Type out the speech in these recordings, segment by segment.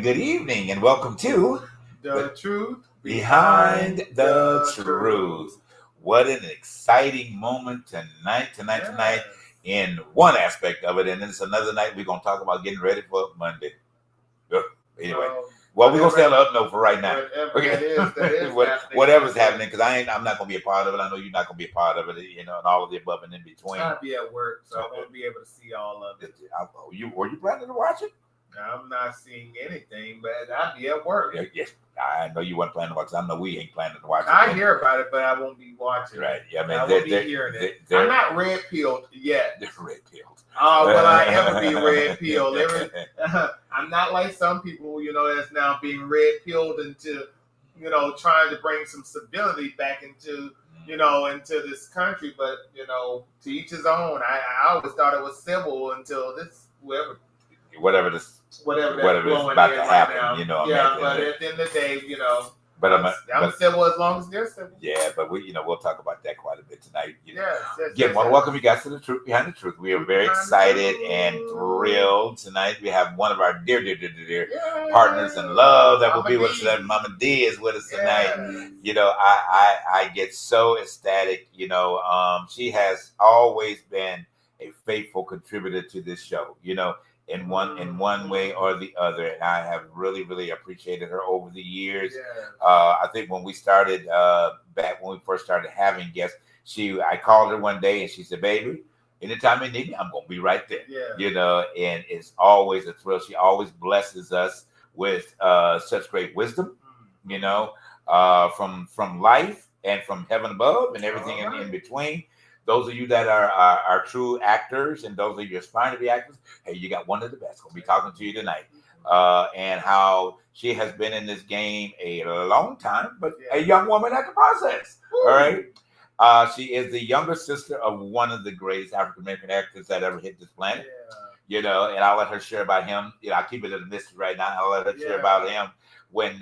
good evening, and welcome to The Truth Behind Behind the the Truth. What an exciting moment tonight, Yes. in one aspect of it, and then it's another night we're going to talk about getting ready for Monday. Anyway, well, we're going to stay on the up note for right now. Whatever that is happening. Whatever's happening, because I'm not going to be a part of it. I know you're not going to be a part of it, and all of the above and in between. I'll be at work, so I won't be able to see all of it. Were you planning to watch it? I'm not seeing anything, but I'll be at work. Yes, I know you weren't planning to watch it. I know we ain't planning to watch it. I hear about it, but I won't be watching right. it. Yeah, I mean, I won't be hearing it. I'm not red pilled yet. They're red pilled. Oh, will I ever be red pilled? I'm not like some people, that's now being red pilled into, trying to bring some stability back into, into this country. But, to each his own. I always thought it was civil until this, whatever that's about to happen, right now. But at the end of the day, but I'm civil as long as they're civil. Yeah, but we'll talk about that quite a bit tonight. Yes. Want to welcome you guys to the Truth Behind the Truth. We are very excited and thrilled tonight. We have one of our dear partners in love that will be with us tonight. Mama D is with us tonight. I get so ecstatic. She has always been a faithful contributor to this show. In one way or the other, and I have really appreciated her over the years. I think when we started back when we first started having guests, I called her one day and she said, "Baby, anytime you need me, I'm gonna be right there." And it's always a thrill. She always blesses us with such great wisdom, from life and from heaven above and everything in between. Those of you that are true actors and those of you aspiring to be actors, hey, you got one of the best. We'll be talking to you tonight. And how she has been in this game a long time, but a young woman at the process. All right. She is the younger sister of one of the greatest African American actors that ever hit this planet. And I'll let her share about him. I'll keep it a mystery right now. I'll let her share about him when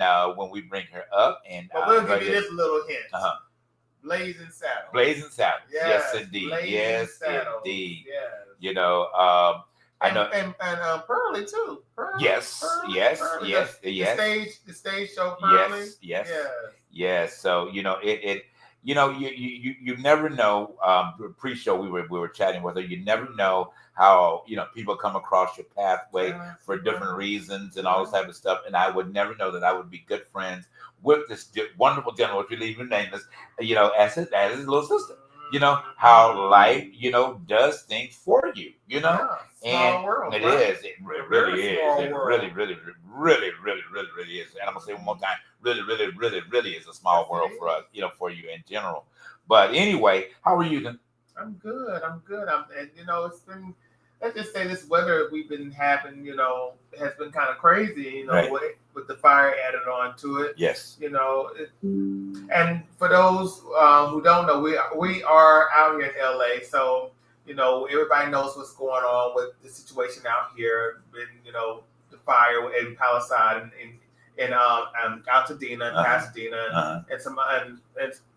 we bring her up. And we'll give you this little hint. Blazing Saddles. Blazing Saddles. Yes, indeed. Yes, indeed. Yes. I know. And Pearly too. Yes. The stage show Pearly. Yes. So it. You never know. Pre-show we were chatting with her. You never know how people come across your pathway for different reasons and all this type of stuff. And I would never know that I would be good friends with this wonderful gentleman, which we even name as his little sister. How life does things for you. Small world. It is. It really is. It really is. And I'm gonna say one more time, really is a small world for us, for you in general. But anyway, how are you then? I'm good. It's been, let's just say this weather we've been having, has been kind of crazy, with the fire added on to it. Yes. And for those who don't know, we are out here in LA, so everybody knows what's going on with the situation out here. The fire in Palisade and Altadena and Pasadena and some and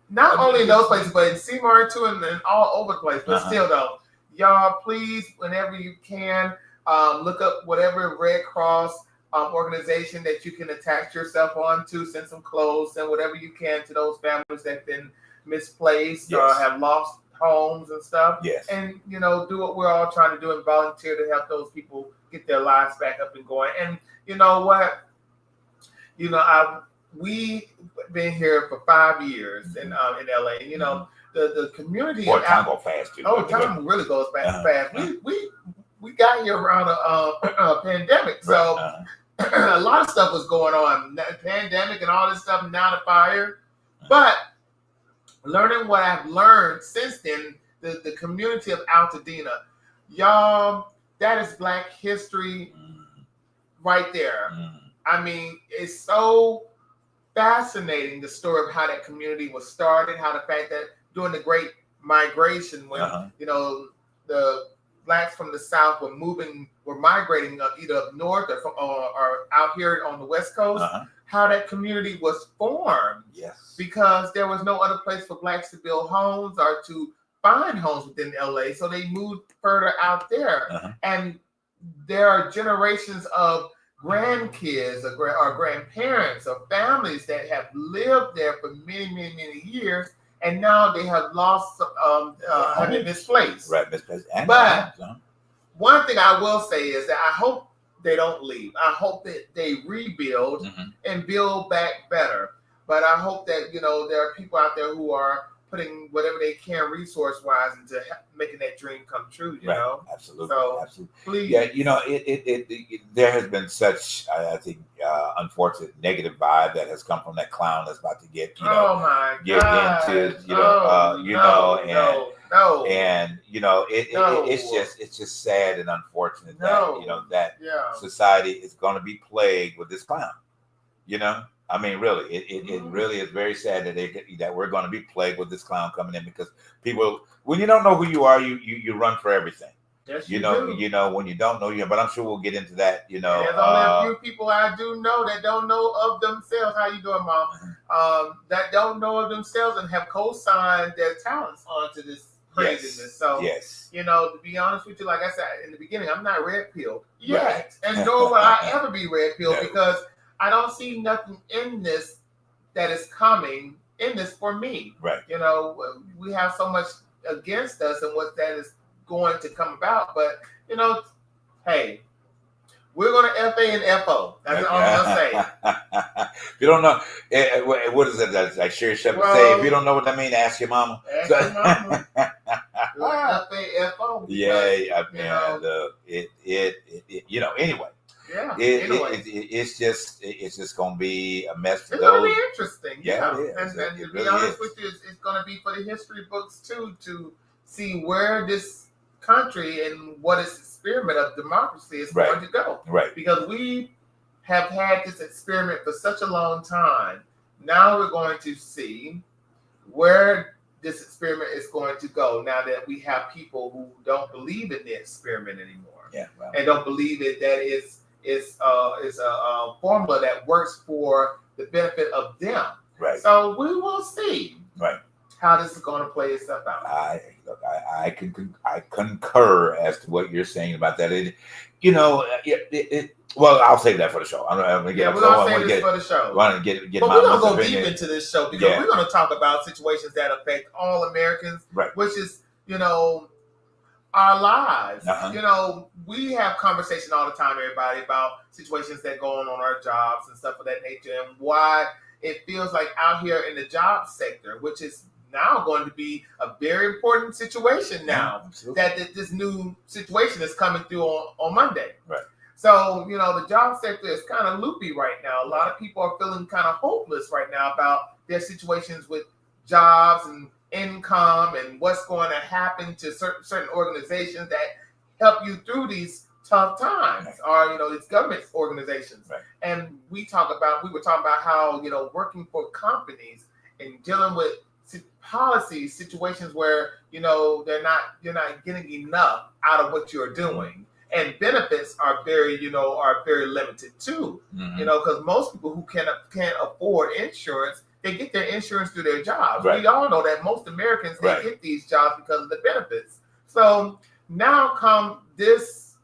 not only in those places, but in Seymour too, and all over the place. But still, though, y'all, please, whenever you can, look up whatever Red Cross organization that you can attach yourself on to. Send some clothes, send whatever you can to those families that have been misplaced or have lost homes and stuff. And do what we're all trying to do and volunteer to help those people get their lives back up and going. And you know what? We've been here for 5 years in LA. And the community. Boy, time goes fast too. Time really goes fast. We got here around a pandemic, so a lot of stuff was going on. The pandemic and all this stuff, now the fire. But learning what I've learned since then, the community of Altadena, y'all, that is Black history right there. I mean, it's so fascinating, the story of how that community was started, how the fact that during the Great Migration, when the Blacks from the South were migrating either up north or out here on the West Coast, how that community was formed. Because there was no other place for Blacks to build homes or to find homes within LA, so they moved further out there. And there are generations of grandkids or grandparents or families that have lived there for many, many, many years, and now they have lost, have been misplaced. Right, misplaced. But one thing I will say is that I hope they don't leave. I hope that they rebuild and build back better. But I hope that, there are people out there who are putting whatever they can resource-wise into making that dream come true, you know? Absolutely. So, absolutely. Please. Yeah, there has been such, I think, unfortunate negative vibe that has come from that clown that's about to get, oh my get God. into, and it's just sad and unfortunate that society is going to be plagued with this clown. I mean, really, it really is very sad that we're going to be plagued with this clown coming in, because people, when you don't know who you are, you run for everything. Yes, you know, when you don't know you, but I'm sure we'll get into that. There's only a few people I do know that don't know of themselves. How you doing, Mom? That don't know of themselves and have co-signed their talents onto this craziness. Yes. So, yes. To be honest with you, like I said in the beginning, I'm not red pilled yet, and nor will I ever be red pilled because I don't see nothing in this that is coming in this for me. Right. We have so much against us and what that is going to come about, but hey, we're going to FA and FO. That's all I'm going to say. If you don't know, what is it? That's like Sherry Shepherd say, if you don't know what that means, ask your mama. Ask your mama. FA, FO. Anyway. Yeah. It's just gonna be a mess. It's gonna be interesting. Yeah, it is. And to be really honest with you, it's gonna be for the history books too, to see where this country and what its experiment of democracy is going to go. Right. Because we have had this experiment for such a long time. Now we're going to see where this experiment is going to go. Now that we have people who don't believe in the experiment anymore, and don't believe that is a formula that works for the benefit of them. Right. So we will see. Right. How this is going to play itself out. I concur as to what you're saying about that. Well, I'll save that for the show. I'm gonna get. We're gonna save this for the show. Want to get but we're gonna go deep into this show because we're gonna talk about situations that affect all Americans, which is our lives. We have conversation all the time, everybody, about situations that go on our jobs and stuff of that nature, and why it feels like out here in the job sector, which is now going to be a very important situation now that this new situation is coming through on Monday. Right. So, the job sector is kind of loopy right now. A lot of people are feeling kind of hopeless right now about their situations with jobs and income and what's going to happen to certain organizations that help you through these tough times, or these government organizations. And we were talking about how working for companies and dealing with policy situations where you're not getting enough out of what you're doing, and benefits are very limited too. Because most people who can't afford insurance, they get their insurance through their jobs. We all know that most Americans they get these jobs because of the benefits. So now come this,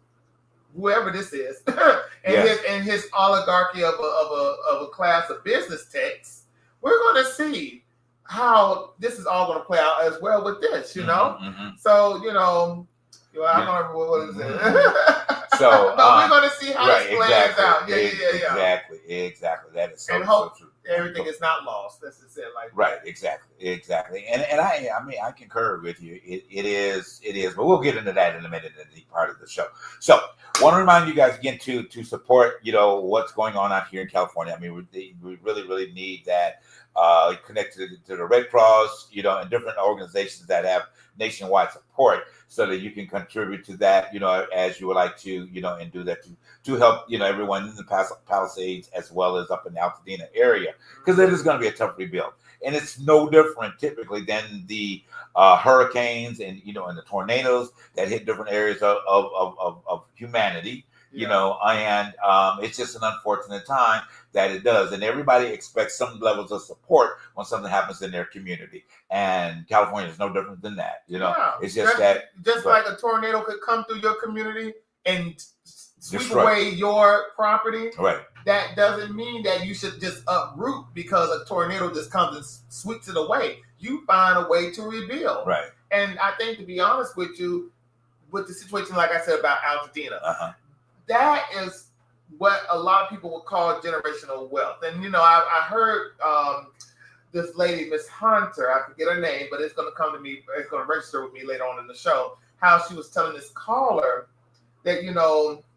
whoever this is, and his oligarchy of a class of business techs. We're going to see how this is all going to play out as well with this. So I don't remember what is it. So but we're going to see how this plays out. Exactly. That is so true. Everything is not lost. Let's just say it like that. Exactly. And I concur with you. It is, but we'll get into that in a minute in the part of the show. So want to remind you guys again to support, what's going on out here in California. I mean, we really, really need that. Connected to the Red Cross, and different organizations that have nationwide support, so that you can contribute to that, as you would like to, and do that to help, everyone in the Palisades as well as up in the Altadena area, because it is going to be a tough rebuild, and it's no different typically than the hurricanes and and the tornadoes that hit different areas of humanity. And it's just an unfortunate time that it does. And everybody expects some levels of support when something happens in their community. And California is no different than that. It's just like a tornado could come through your community and sweep away your property, right, that doesn't mean that you should just uproot because a tornado just comes and sweeps it away. You find a way to rebuild. right. And I think, to be honest with you, with the situation, like I said about Altadena, that is what a lot of people would call generational wealth. And, I heard this lady, Miss Hunter, I forget her name, but it's going to come to me, it's going to register with me later on in the show, how she was telling this caller that,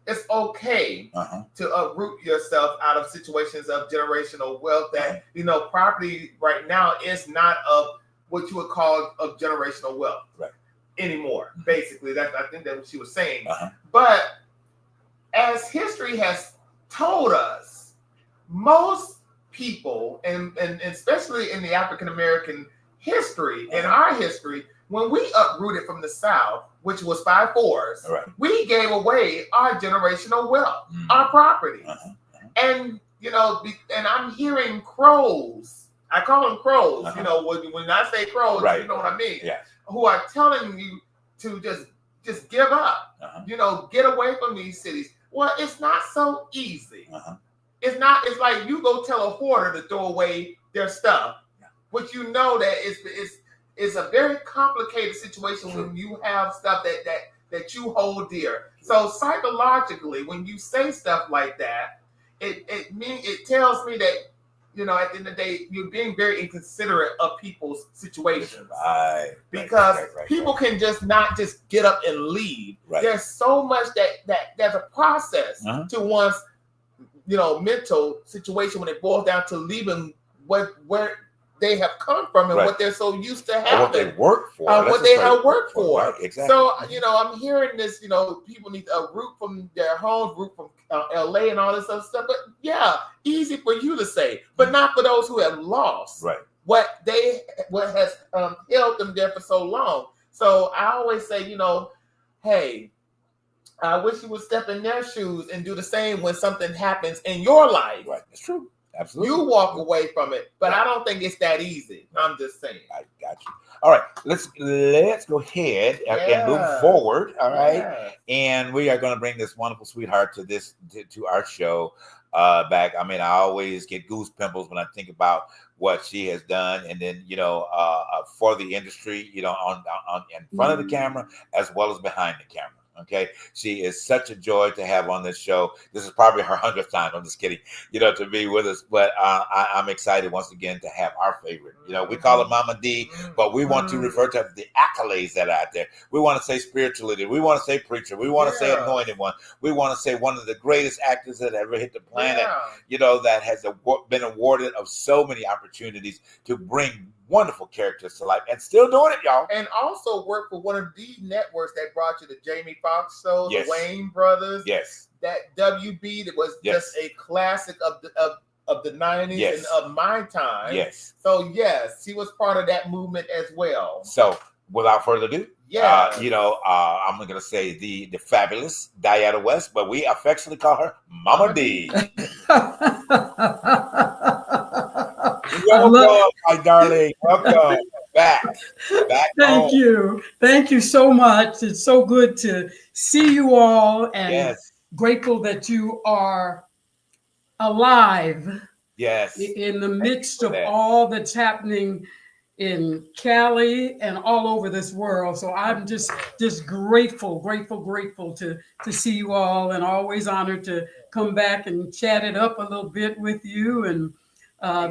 it's okay to uproot yourself out of situations of generational wealth, that, property right now is not of what you would call of generational wealth anymore. Basically, I think that's what she was saying. But as history has told us, most people, and especially in the African American history, in our history, when we uprooted from the South, which was 5-4s, we gave away our generational wealth, our property. And, and I'm hearing crows. I call them crows. When I say crows, you know what I mean. Who are telling you to just give up. Get away from these cities. Well, it's not so easy. It's not. It's like you go tell a hoarder to throw away their stuff, but you know that it's a very complicated situation when you have stuff that you hold dear. So psychologically, when you say stuff like that, it tells me that, at the end of the day, you're being very inconsiderate of people's situations. Because people can just not just get up and leave. There's so much that there's a process to one's, mental situation when it boils down to leaving where they have come from and what they're so used to having. What they work for. What they have worked for. Right, exactly. So, I'm hearing this, people need to root from their homes, root from LA and all this other stuff. But yeah, easy for you to say, but not for those who have lost what has held them there for so long. So I always say, hey, I wish you would step in their shoes and do the same when something happens in your life. Right, it's true. Absolutely. You walk away from it, but I don't think it's that easy. I'm just saying. I got you. All right, let's go ahead and move forward. All right, and we are going to bring this wonderful sweetheart to our show back. I mean, I always get goose pimples when I think about what she has done, and then for the industry, on in front of the camera as well as behind the camera. Okay, she is such a joy to have on this show. This is probably her 100th time. I'm just kidding, to be with us. But I'm excited once again to have our favorite. We call her Mama D, but we want to refer to the accolades that are out there. We want to say spiritual leader. We want to say preacher. We want to say anointed one. We want to say one of the greatest actors that ever hit the planet. That has been awarded of so many opportunities to bring wonderful characters to life, and still doing it, y'all. And also work for one of the networks that brought you the Jamie Foxx show, the Wayne Brothers. That WB that was just a classic of the 90s and of my time. So yes, he was part of that movement as well. So without further ado, I'm going to say the fabulous Diana West, but we affectionately call her Mama D. Welcome, my darling. Welcome back Thank you. Thank you so much. It's so good to see you all, and grateful that you are alive. In the midst of all that's happening in Cali and all over this world. So I'm just grateful to see you all, and always honored to come back and chat it up a little bit with you. And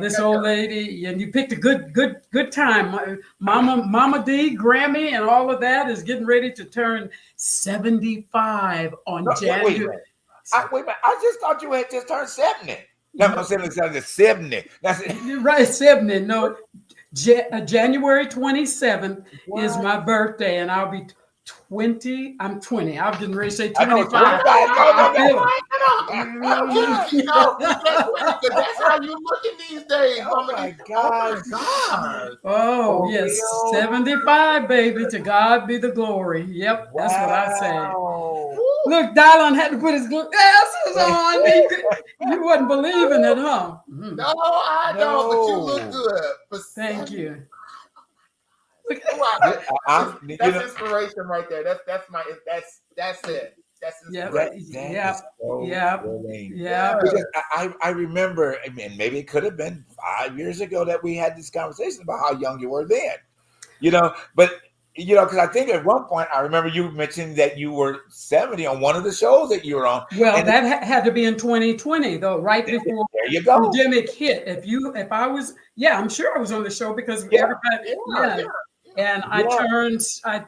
this old lady, and you picked a good time. Mama D, Grammy, and all of that is getting ready to turn 75 on January. Wait a minute. I just thought you had just turned 70. No, I'm saying it's 70. That's it. Right, 70. No, January 27th is my birthday, and I'll be 20. I'm 20. I was getting ready to say 25. That's how you're looking these days. Oh my God. Oh, yes. 75, baby. To God be the glory. Yep. That's what I say. Look, Dylan had to put his glasses on. You wasn't believing it, huh? No, I don't, but you look good. Thank you. That's inspiration right there. That's it. That's Yep. That is so thrilling. Because I remember, I mean, maybe it could have been 5 years ago that we had this conversation about how young you were then, but because I think at one point I remember you mentioning that you were 70 on one of the shows that you were on. Well, and that had to be in 2020, though, right before the pandemic hit. If I was, I'm sure I was on the show because everybody, And I turned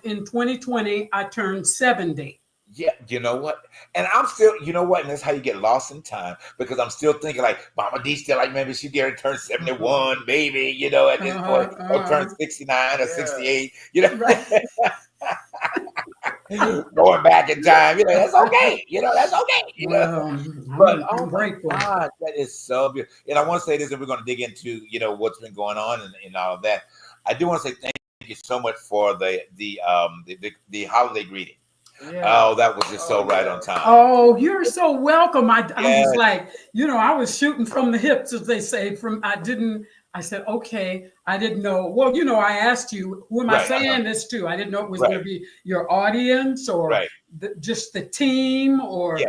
in 2020. I turned 70. Yeah, you know what? And I'm still, and that's how you get lost in time, because I'm still thinking like Mama D still like maybe she dare turn 71, maybe, at this point, or turn 69 or 68, Right. going back in time, that's okay, that's okay, Well, but I'm grateful. God, that is so beautiful. And I want to say this, and we're going to dig into, what's been going on and all of that. I do want to say thank you so much for the holiday greeting. Oh, that was just so right on time. Oh, you're so welcome. I was like, I was shooting from the hips, as they say. I said, okay, I didn't know. Well, I asked you, who am I saying this to? I didn't know it was going to be your audience or just the team or,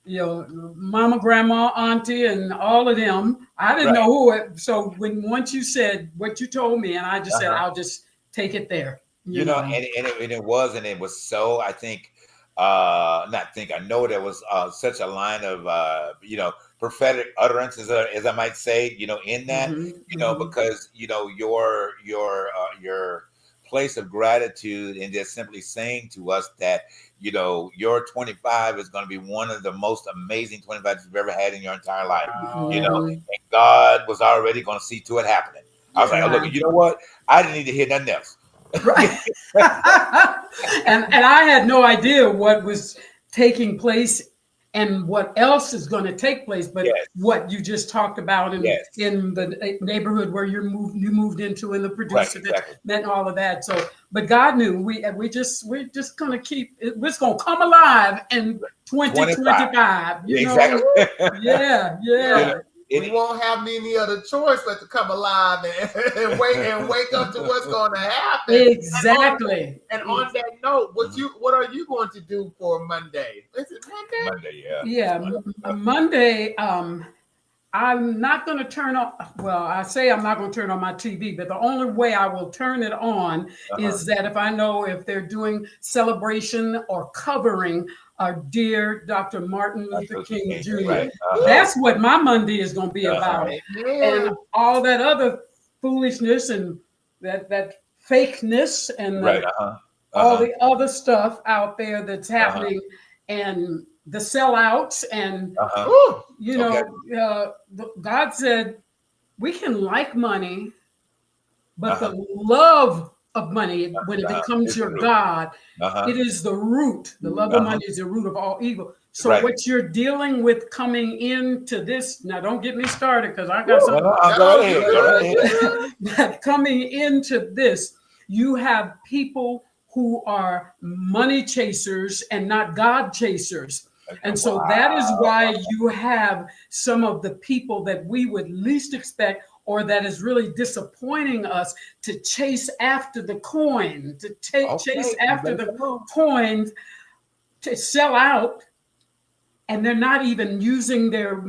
mama, grandma, auntie, and all of them. I didn't know who it. So once you said what you told me, and I just said, I'll just take it there. And it was so, I think, I know there was such a line of, prophetic utterances, as I might say, in that, because, your place of gratitude and just simply saying to us that, your 25 is going to be one of the most amazing 25 you've ever had in your entire life, and God was already going to see to it happening. I was like, oh, look, you know what? I didn't need to hear nothing else. Right. and I had no idea what was taking place and what else is going to take place, but what you just talked about in the neighborhood where you moved into, and the producer that meant all of that. So, but God knew we're just going to keep it. It's going to come alive in 2025. Exactly. Yeah. We won't have any other choice but to come alive and wake up to what's going to happen. Exactly. And on that note, what are you going to do for Monday? Is it Monday? Monday, yeah. Yeah, Monday. I'm not going to turn on. Well, I say I'm not going to turn on my TV, but the only way I will turn it on is that if I know if they're doing celebration or covering our dear Dr. Martin Luther King Jr. That's what my Monday is going to be about. And all that other foolishness and that fakeness and all the other stuff out there that's happening and the sellouts and, God said we can like money, but the love of money, when it becomes your God, it is the root. The love of money is the root of all evil. So what you're dealing with coming into this, now don't get me started because I got something. Coming into this, you have people who are money chasers and not God chasers. And so that is why you have some of the people that we would least expect, or that is really disappointing us, to chase after the coin, to chase after the coins, to sell out. And they're not even using their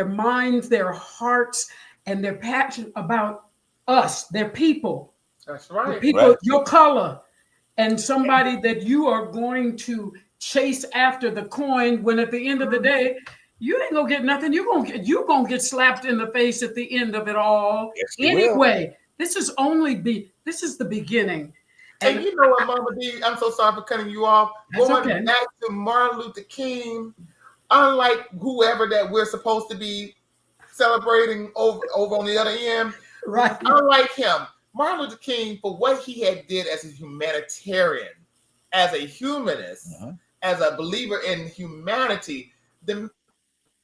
minds, their hearts, and their passion about us, their people. That's right. The people, your color, and somebody that you are going to chase after the coin, when at the end of the day, you ain't gonna get nothing. You're gonna get slapped in the face at the end of it all. Anyway, this is the beginning. And you know what, Mama D, I'm so sorry for cutting you off. Going back to Martin Luther King, unlike whoever that we're supposed to be celebrating over on the other end, unlike him, Martin Luther King, for what he had did as a humanitarian, as a humanist, as a believer in humanity,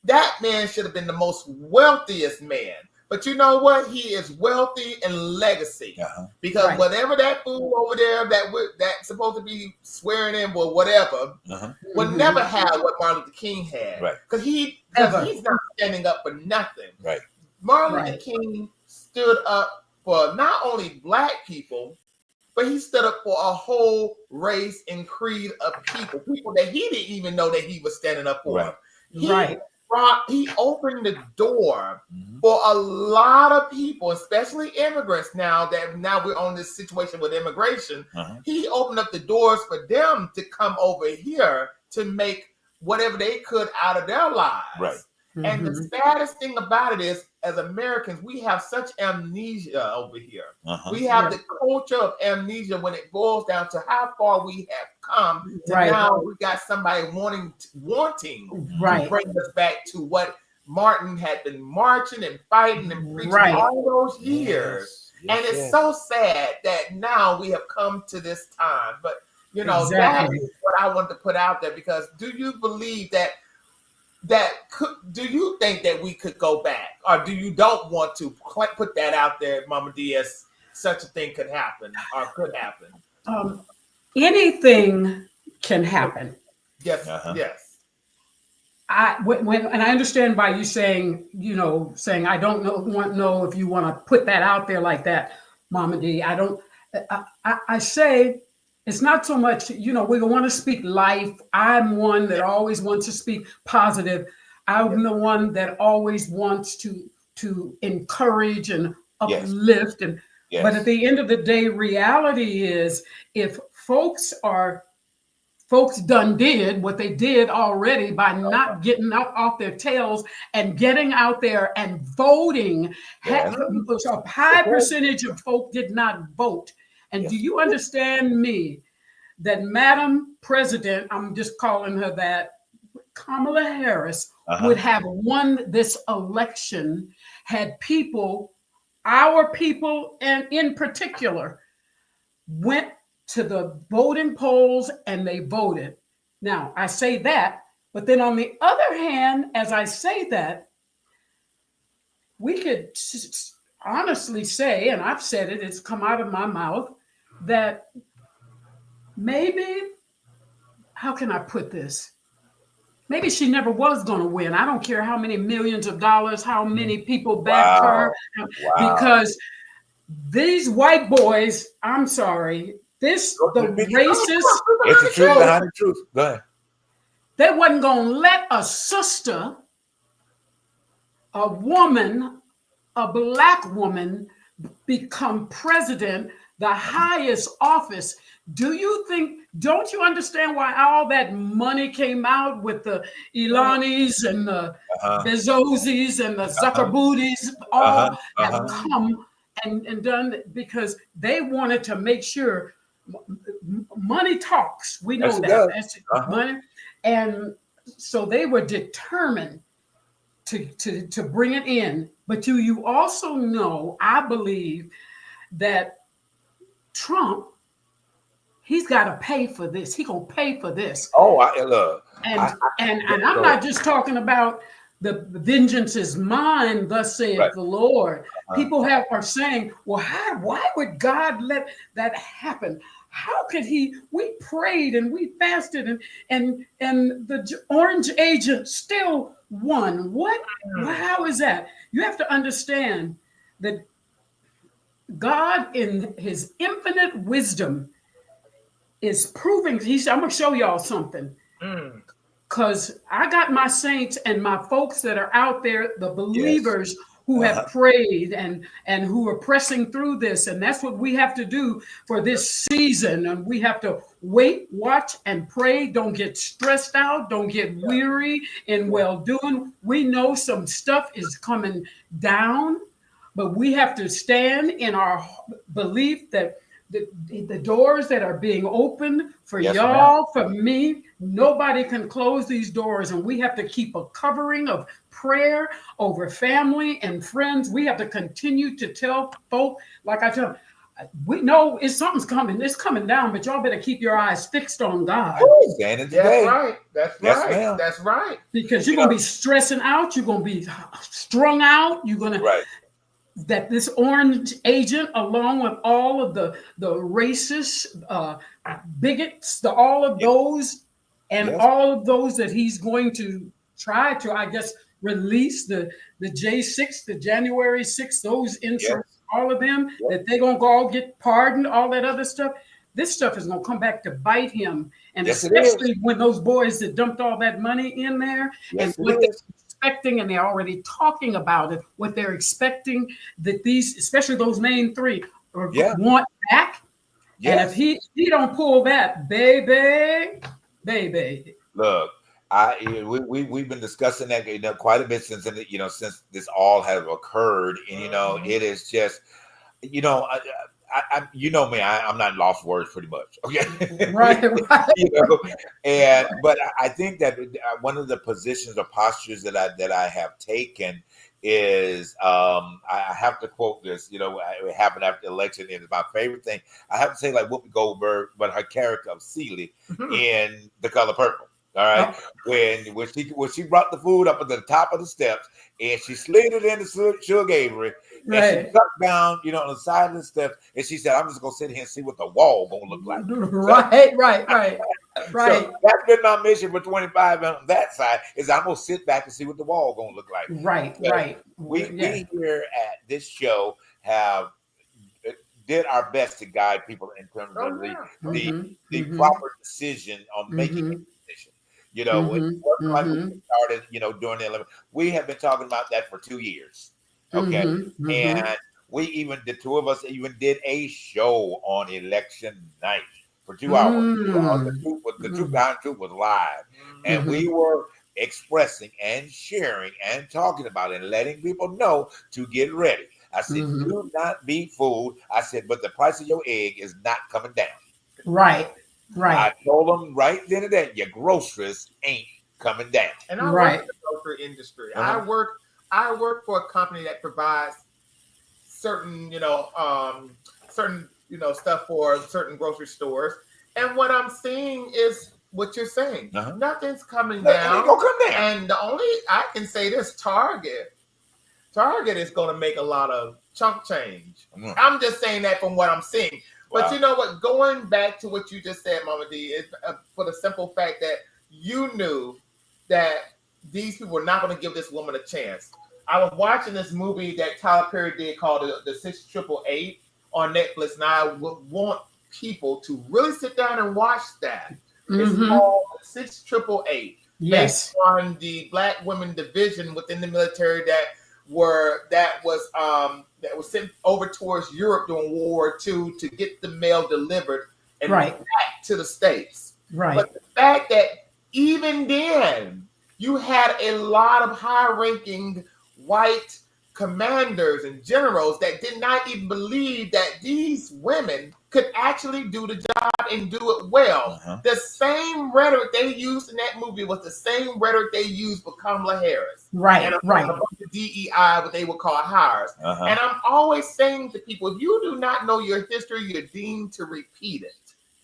that man should have been the most wealthiest man. But you know what? He is wealthy in legacy, because whatever that fool over there that's supposed to be swearing in or whatever would never have what Martin Luther King had, because he's not standing up for nothing. Martin Luther King stood up for not only Black people, but he stood up for a whole race and creed of people that he didn't even know that he was standing up for. He opened the door for a lot of people, especially immigrants. Now we're on this situation with immigration, he opened up the doors for them to come over here to make whatever they could out of their lives. And the saddest thing about it is, as Americans, we have such amnesia over here. We have the culture of amnesia when it boils down to how far we have come to now we got somebody wanting to bring us back to what Martin had been marching and fighting and preaching all those years. And it's so sad that now we have come to this time. But, you know, that is what I want to put out there, because do you believe do you think that we could go back, or do you don't want to put that out there, Mama D, as such a thing could happen or could happen? Anything can happen. Yes, yes. And I understand by you saying I don't know if you want to put that out there like that, Mama D. I say it's not so much, we want to speak life. I'm one that always wants to speak positive. I'm the one that always wants to encourage and uplift. But at the end of the day, reality is, if folks done did what they did already by not getting up off their tails and getting out there and voting, a high percentage of folk did not vote. And do you understand me that Madam President, I'm just calling her that, Kamala Harris, would have won this election had our people, and in particular, went to the voting polls and they voted. Now, I say that, but then on the other hand, as I say that, we could honestly say, and I've said it, it's come out of my mouth, that maybe, how can I put this? Maybe she never was going to win. I don't care how many millions of dollars, how many people backed her, because these white boys, I'm sorry, the racist. It's the truth behind the truth. Go ahead. They wasn't going to let a sister, a woman, a Black woman, become president, the highest office. Don't you understand why all that money came out with the Ilanis and the Bezoses and the Zuckerbooties, all have come and done, because they wanted to make sure money talks. We know that's money. And so they were determined to bring it in. But you also know, I believe, that Trump, he's got to pay for this. He's going to pay for this. And I'm not just talking about the vengeance is mine, thus saith the Lord. People are saying, well, why would God let that happen? How could he? We prayed and we fasted and the orange agent still won. What? How is that? You have to understand that God, in his infinite wisdom, is proving. I'm going to show y'all something. Because I got my saints and my folks that are out there, the believers who have prayed and who are pressing through this. And that's what we have to do for this season. And we have to wait, watch, and pray. Don't get stressed out. Don't get weary in well-doing. We know some stuff is coming down, but we have to stand in our belief that the doors that are being opened for y'all, for me, nobody can close these doors. And we have to keep a covering of prayer over family and friends. We have to continue to tell folk, like I tell them, we know something's coming. It's coming down, but y'all better keep your eyes fixed on God. That's right. That's right. Because you're going to be stressing out. You're going to be strung out. You're going to... that this orange agent, along with all of the racist bigots, all of those, and all of those that he's going to try to, I guess, release the J6, the January 6th, those insurrectionary all of them, that they're going to all get pardoned, all that other stuff. This stuff is going to come back to bite him. And especially when those boys that dumped all that money in there and what they're expecting, and they're already talking about it, what they're expecting that these, especially those main three, want back. And if he don't pull that, baby. Look, we've been discussing that quite a bit since since this all has occurred, and it is just I you know me, I'm not lost words pretty much. Okay, right. But I think that one of the positions or postures that I have taken is I have to quote this. It happened after the election. It is my favorite thing. I have to say, like Whoopi Goldberg, but her character of Celie in The Color Purple. All right, when she brought the food up at the top of the steps and she slid it into Sugar Avery, and she ducked down, on the side of the steps, and she said, "I'm just gonna sit here and see what the wall gonna look like." Right. So that's been my mission for 25 on that side. Is I'm gonna sit back and see what the wall gonna look like. Right. We here at this show have did our best to guide people in terms of the proper decision on making a decision. It wasn't like we started, during the 11. We have been talking about that for 2 years. Okay. And the two of us even did a show on election night for 2 hours. The Truth Behind Truth was live. And we were expressing and sharing and talking about it and letting people know to get ready. I said, do not be fooled. I said, but the price of your egg is not coming down. Right. I told them right then and there, your groceries ain't coming down. And I work in the grocery industry. I work for a company that provides certain, stuff for certain grocery stores. And what I'm seeing is what you're saying. Nothing's coming down. Ain't gonna come down. And I can say this, Target is going to make a lot of chunk change. I'm just saying that from what I'm seeing. But you know what? Going back to what you just said, Mama D, is for the simple fact that you knew that these people were not going to give this woman a chance. I was watching this movie that Tyler Perry did called the 688 on Netflix, and I would want people to really sit down and watch that. It's called 688. Based on the Black women division within the military that was sent over towards Europe during World War II to get the mail delivered and back to the States. But the fact that even then you had a lot of high-ranking white commanders and generals that did not even believe that these women could actually do the job and do it well. The same rhetoric they used in that movie was the same rhetoric they used for Kamala Harris. And the DEI, what they would call hires. And I'm always saying to people, if you do not know your history, you're deemed to repeat it.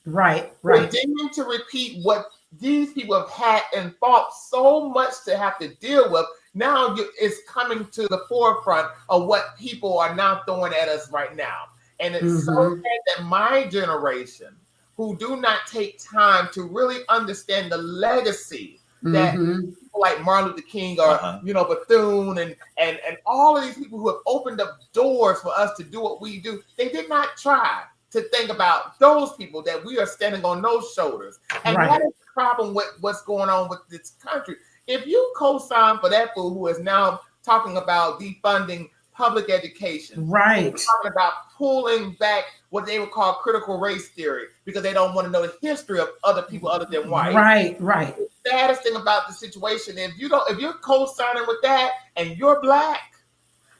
You're deemed to repeat what these people have had and fought so much to have to deal with. Now it's coming to the forefront of what people are now throwing at us right now. And it's so sad that my generation, who do not take time to really understand the legacy that people like Martin Luther King or Bethune and all of these people who have opened up doors for us to do what we do, they did not try to think about those people that we are standing on those shoulders. And that is the problem with what's going on with this country. If you co-sign for that fool who is now talking about defunding public education, talking about pulling back what they would call critical race theory because they don't want to know the history of other people other than white. The saddest thing about the situation, if you're co-signing with that and you're Black,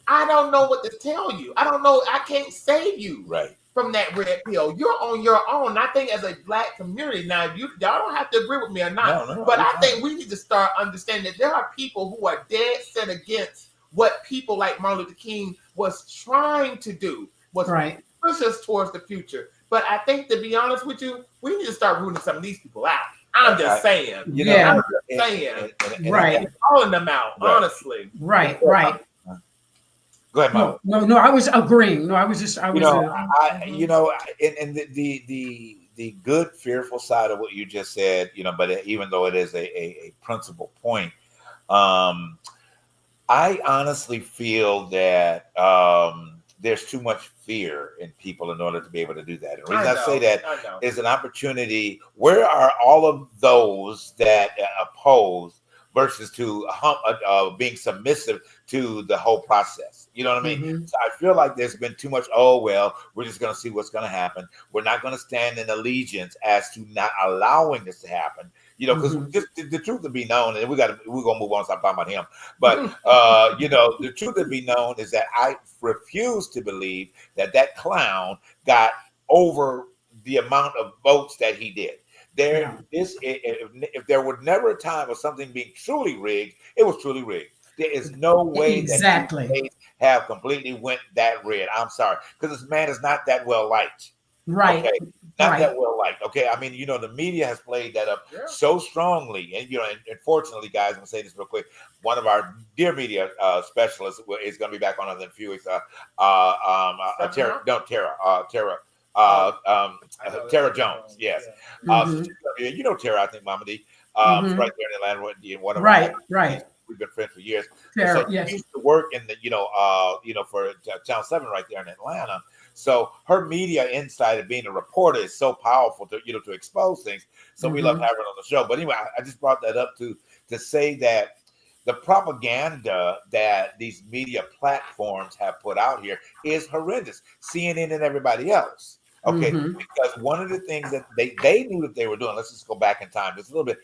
I don't know what to tell you. I don't know. I can't save you from that red pill. You're on your own. I think as a Black community, now y'all don't have to agree with me or not, but I think we need to start understanding that there are people who are dead set against what people like Martin Luther King was trying to do, was push us towards the future. But I think, to be honest with you, we need to start rooting some of these people out. I'm just saying. I'm just saying. And calling them out, honestly. Go ahead, Mom. No, I was agreeing. And the good, fearful side of what you just said, but even though it is a principal point, I honestly feel that there's too much fear in people in order to be able to do that. And the reason I say that is an opportunity. Where are all of those that oppose versus to being submissive to the whole process? You know what I mean? So I feel like there's been too much, oh, well, we're just going to see what's going to happen. We're not going to stand in allegiance as to not allowing this to happen. You know, because just the truth to be known, and we're gonna move on. Stop talking about him, but you know, the truth to be known is that I refuse to believe that clown got over the amount of votes that he did. If there was never a time of something being truly rigged, it was truly rigged. There is no way that these have completely went that red. I'm sorry, because this man is not that well liked. Right. Okay. Not that well liked. Okay. I mean, you know, the media has played that up so strongly. And, you know, and unfortunately, guys, I'm going to say this real quick. One of our dear media specialists is going to be back on in a few weeks. Tara Jones. Yes. You know, Tara, I think, Mama D, right there in Atlanta. One of right. We've been friends for years. Tara, so she used to work in the, for Channel 7 right there in Atlanta. So her media insight of being a reporter is so powerful to expose things. So we love having her on the show. But anyway, I just brought that up to say that the propaganda that these media platforms have put out here is horrendous. CNN and everybody else. Okay, because one of the things that they knew that they were doing. Let's just go back in time just a little bit.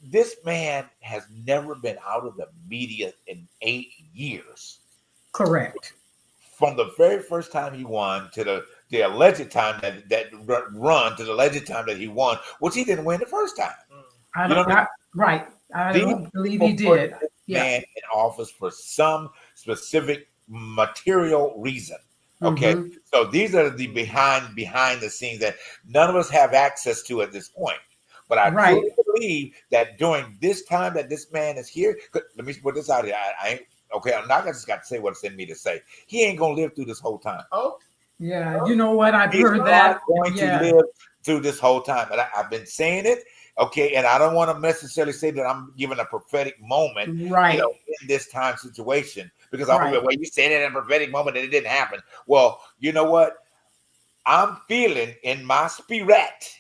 This man has never been out of the media in 8 years. Correct. From the very first time he won to the alleged time that run to the alleged time that he won, which he didn't win the first time. I don't believe he did. Man in office for some specific material reason. Okay, so these are the behind the scenes that none of us have access to at this point. But I truly believe that during this time that this man is here, let me put this out here. I'm not just got to say what's in me to say. He ain't gonna live through this whole time. You know what? I've heard that. Going to live through this whole time, and I've been saying it. Okay, and I don't want to necessarily say that I'm giving a prophetic moment, in this time situation, because you said it in a prophetic moment and it didn't happen. Well, you know what? I'm feeling in my spirit,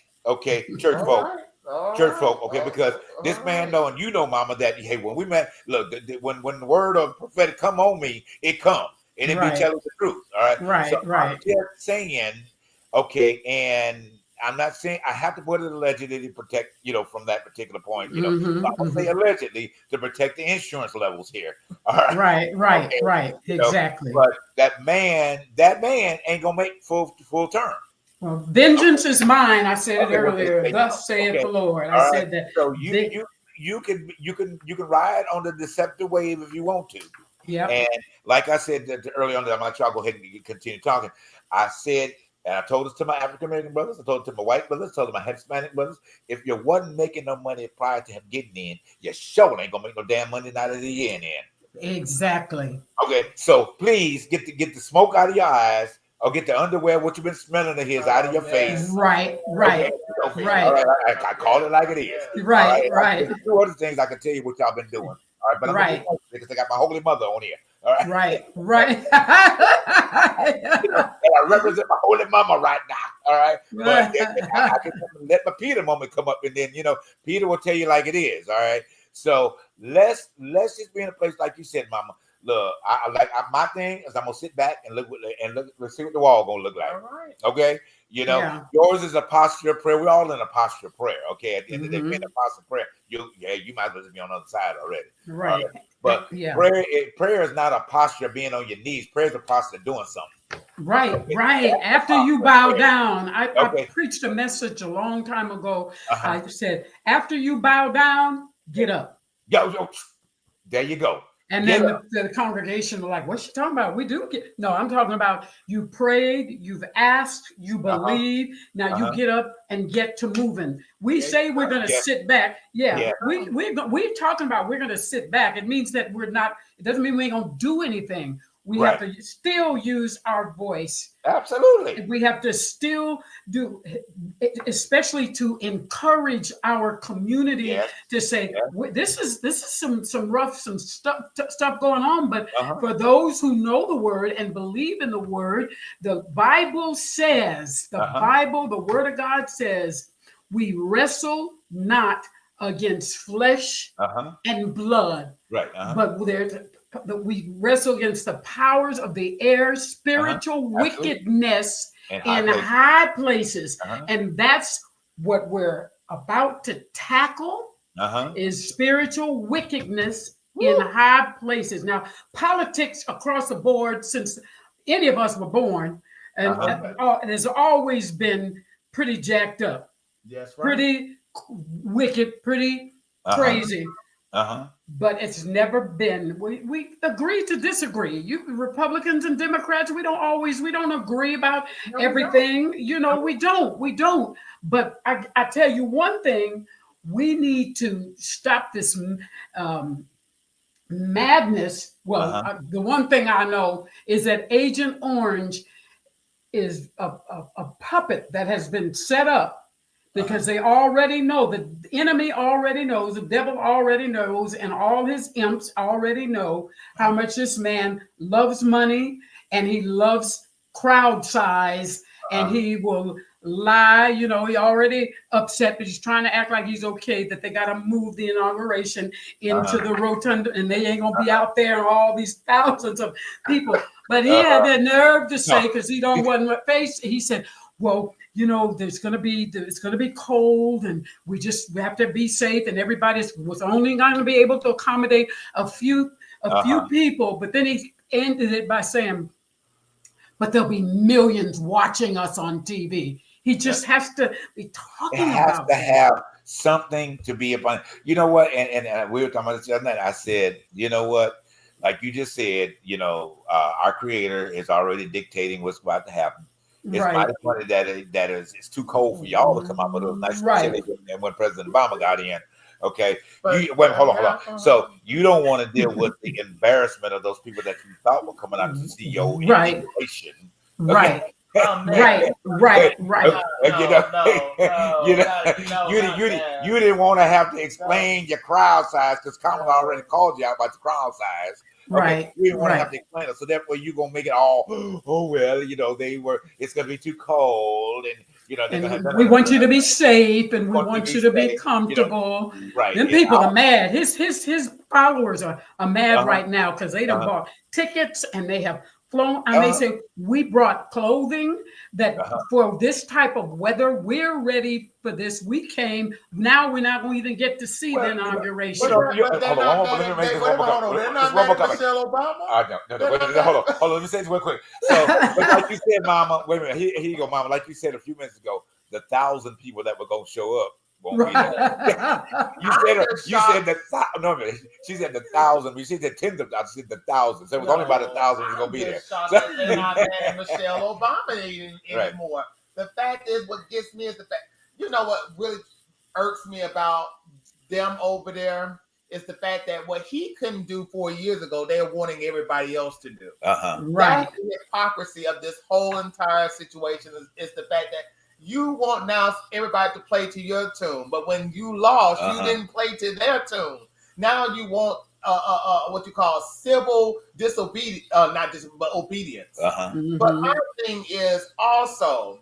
church folk, because this man know, and you know, Mama, that hey, when we met, look, when the word of prophetic come on me, it come, and it be telling the truth. All right, I'm just saying, and I'm not saying I have to put it allegedly to protect, from that particular point. I'm gonna say allegedly to protect the insurance levels here. All right, right, exactly. But that man ain't gonna make full term. Well, vengeance is mine. I said it earlier. Thus saith the Lord. I said that. So you can ride on the deceptive wave if you want to. Yeah. And like I said earlier on, I'm gonna try to go ahead and continue talking. I said, and I told this to my African American brothers, I told it to my white brothers, I told it to my Hispanic brothers. If you wasn't making no money prior to him getting in, you sure ain't gonna make no damn money out of the end. Exactly. Okay, so please get the smoke out of your eyes. Or get the underwear, what you've been smelling of his out of your face. Right. All right. I call it like it is. Right. There's two other things I can tell you what y'all been doing. All right, but I'm gonna because I got my holy mother on here. All right. Right. And I represent my holy mama right now. All right. But I can let my Peter moment come up, and then Peter will tell you like it is. All right. So let's just be in a place like you said, Mama. Look, my thing is I'm gonna sit back and look. Let's see what the wall gonna look like. All right. Okay, yours is a posture of prayer. We're all in a posture of prayer. Okay, at the end of the day, being a posture of prayer, you might as well just be on the other side already. Right. But prayer is not a posture of being on your knees. Prayer is a posture of doing something. Right. After you bow down, I preached a message a long time ago. I said, after you bow down, get up. Yo, there you go. And then the congregation were like, what's she talking about? We do get, no, I'm talking about you prayed, you've asked, you believe. Now you get up and get to moving. We say we're going to sit back. We're talking about we're going to sit back. It means that it doesn't mean we ain't going to do anything. We have to still use our voice. Absolutely. We have to still do, especially to encourage our community to say, this is some rough, some stuff going on. But for those who know the word and believe in the word, the Bible says, Bible, the word of God says, we wrestle not against flesh and blood, but we wrestle against the powers of the air, spiritual wickedness in high places. And that's what we're about to tackle is spiritual wickedness in high places. Now, politics across the board, since any of us were born, and has always been pretty jacked up. Yes, pretty wicked, pretty crazy. But it's never been. We agree to disagree. You Republicans and Democrats, we don't agree about everything. We don't. But I tell you one thing: we need to stop this madness. Well, the one thing I know is that Agent Orange is a puppet that has been set up. Because they already know, the enemy already knows, the devil already knows, and all his imps already know how much this man loves money and he loves crowd size and he will lie. He already upset, but he's trying to act like he's okay, that they got to move the inauguration into the rotunda and they ain't going to be out there and all these thousands of people. But he had the nerve to say, because he don't want to face, he said, well, it's going to be cold and we have to be safe and everybody was only going to be able to accommodate a few people. But then he ended it by saying, but there'll be millions watching us on TV. He just has to be talking about it. Has to have something to be upon. You know what? And we were talking about this the other night. I said, you know what? Like you just said, our creator is already dictating what's about to happen. It's mighty funny that it's too cold for y'all to come out, but it was nice chilly when President Obama got in. Okay, hold on. So you don't want to deal with the embarrassment of those people that you thought were coming out to see your inauguration. Right. Okay. You didn't want to have to explain your crowd size because Kamala already called you out about the crowd size. Okay, you didn't want to have to explain it, so therefore you're gonna make it all. It's gonna be too cold, and we want you to be safe, and we want you to be comfortable. Then people are mad. His followers are mad right now because they done bought tickets and they have flown. And they say we brought clothing that for this type of weather, we're ready for this. We came. Now we're not going to even get to see the inauguration. Hold on. They're not mad at Michelle Obama. Hold on. Let me say this real quick. So, like you said, Mama. Wait a minute. Here you go, Mama. Like you said a few minutes ago, the 1,000 people that were going to show up won't be there. She said the 1,000. She said tens of thousands. She said the 1,000. So it was only about 1,000 was going to be there. They're not mad at Michelle Obama anymore. Right. The fact is, what gets me is the fact. You know what really irks me about them over there is the fact that what he couldn't do 4 years ago, they're wanting everybody else to do. Right. That's the hypocrisy of this whole entire situation is the fact that you want now everybody to play to your tune, but when you lost, you didn't play to their tune. Now you want what you call civil disobedience, but obedience. But my thing is also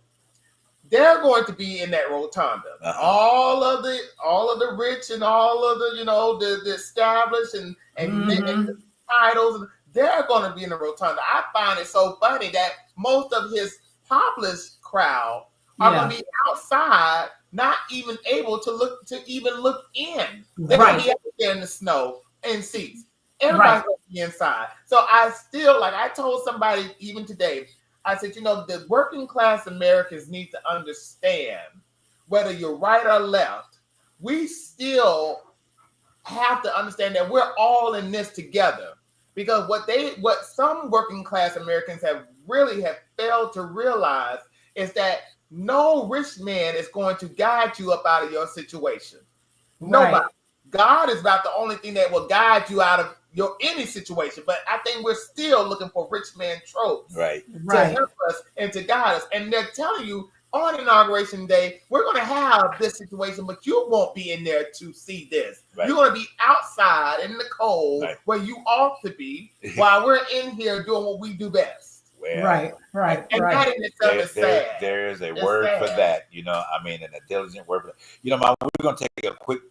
they're going to be in that rotunda. All of the rich and all of the the established and the titles, they're going to be in the rotunda. I find it so funny that most of his populist crowd are going to be outside, not even able to look in. They're going to be out there in the snow in seats. Everybody's going to be inside. So I still, like I told somebody even today, I said, the working class Americans need to understand whether you're right or left. We still have to understand that we're all in this together. Because what some working class Americans have failed to realize is that no rich man is going to guide you up out of your situation. Nobody. God is about the only thing that will guide you out of any situation. But I think we're still looking for rich man tropes, right, to help us and to guide us. And they're telling you on Inauguration Day, we're going to have this situation, but you won't be in there to see this. Right. You're going to be outside in the cold, right, where you ought to be, while we're in here doing what we do best. Well, right. And that in itself is sad. There is a word for that, I mean, an intelligent word for that. Mom, we're going to take a quick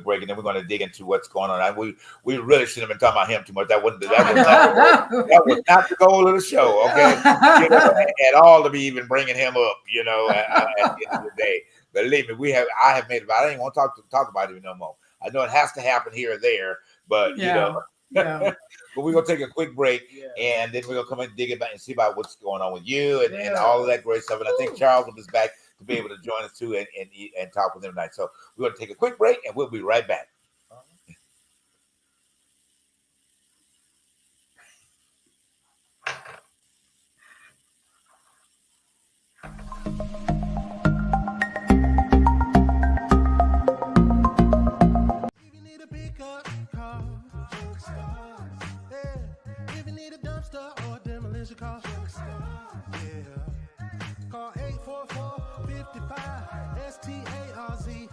break, and then we're going to dig into what's going on. We really shouldn't have been talking about him too much. That was not the goal of the show, okay? At all, to be even bringing him up, at the end of the day. Believe me, I have made it. I don't even want to talk about it no more. I know it has to happen here or there, but but we're gonna take a quick break, and then we're gonna come and dig it back and see about what's going on with you and all of that great stuff. And I think Charles will be back to be able to join us too and talk with him tonight. So we're gonna take a quick break, and we'll be right back. Or demolition cost. Call 844-55 STARZ.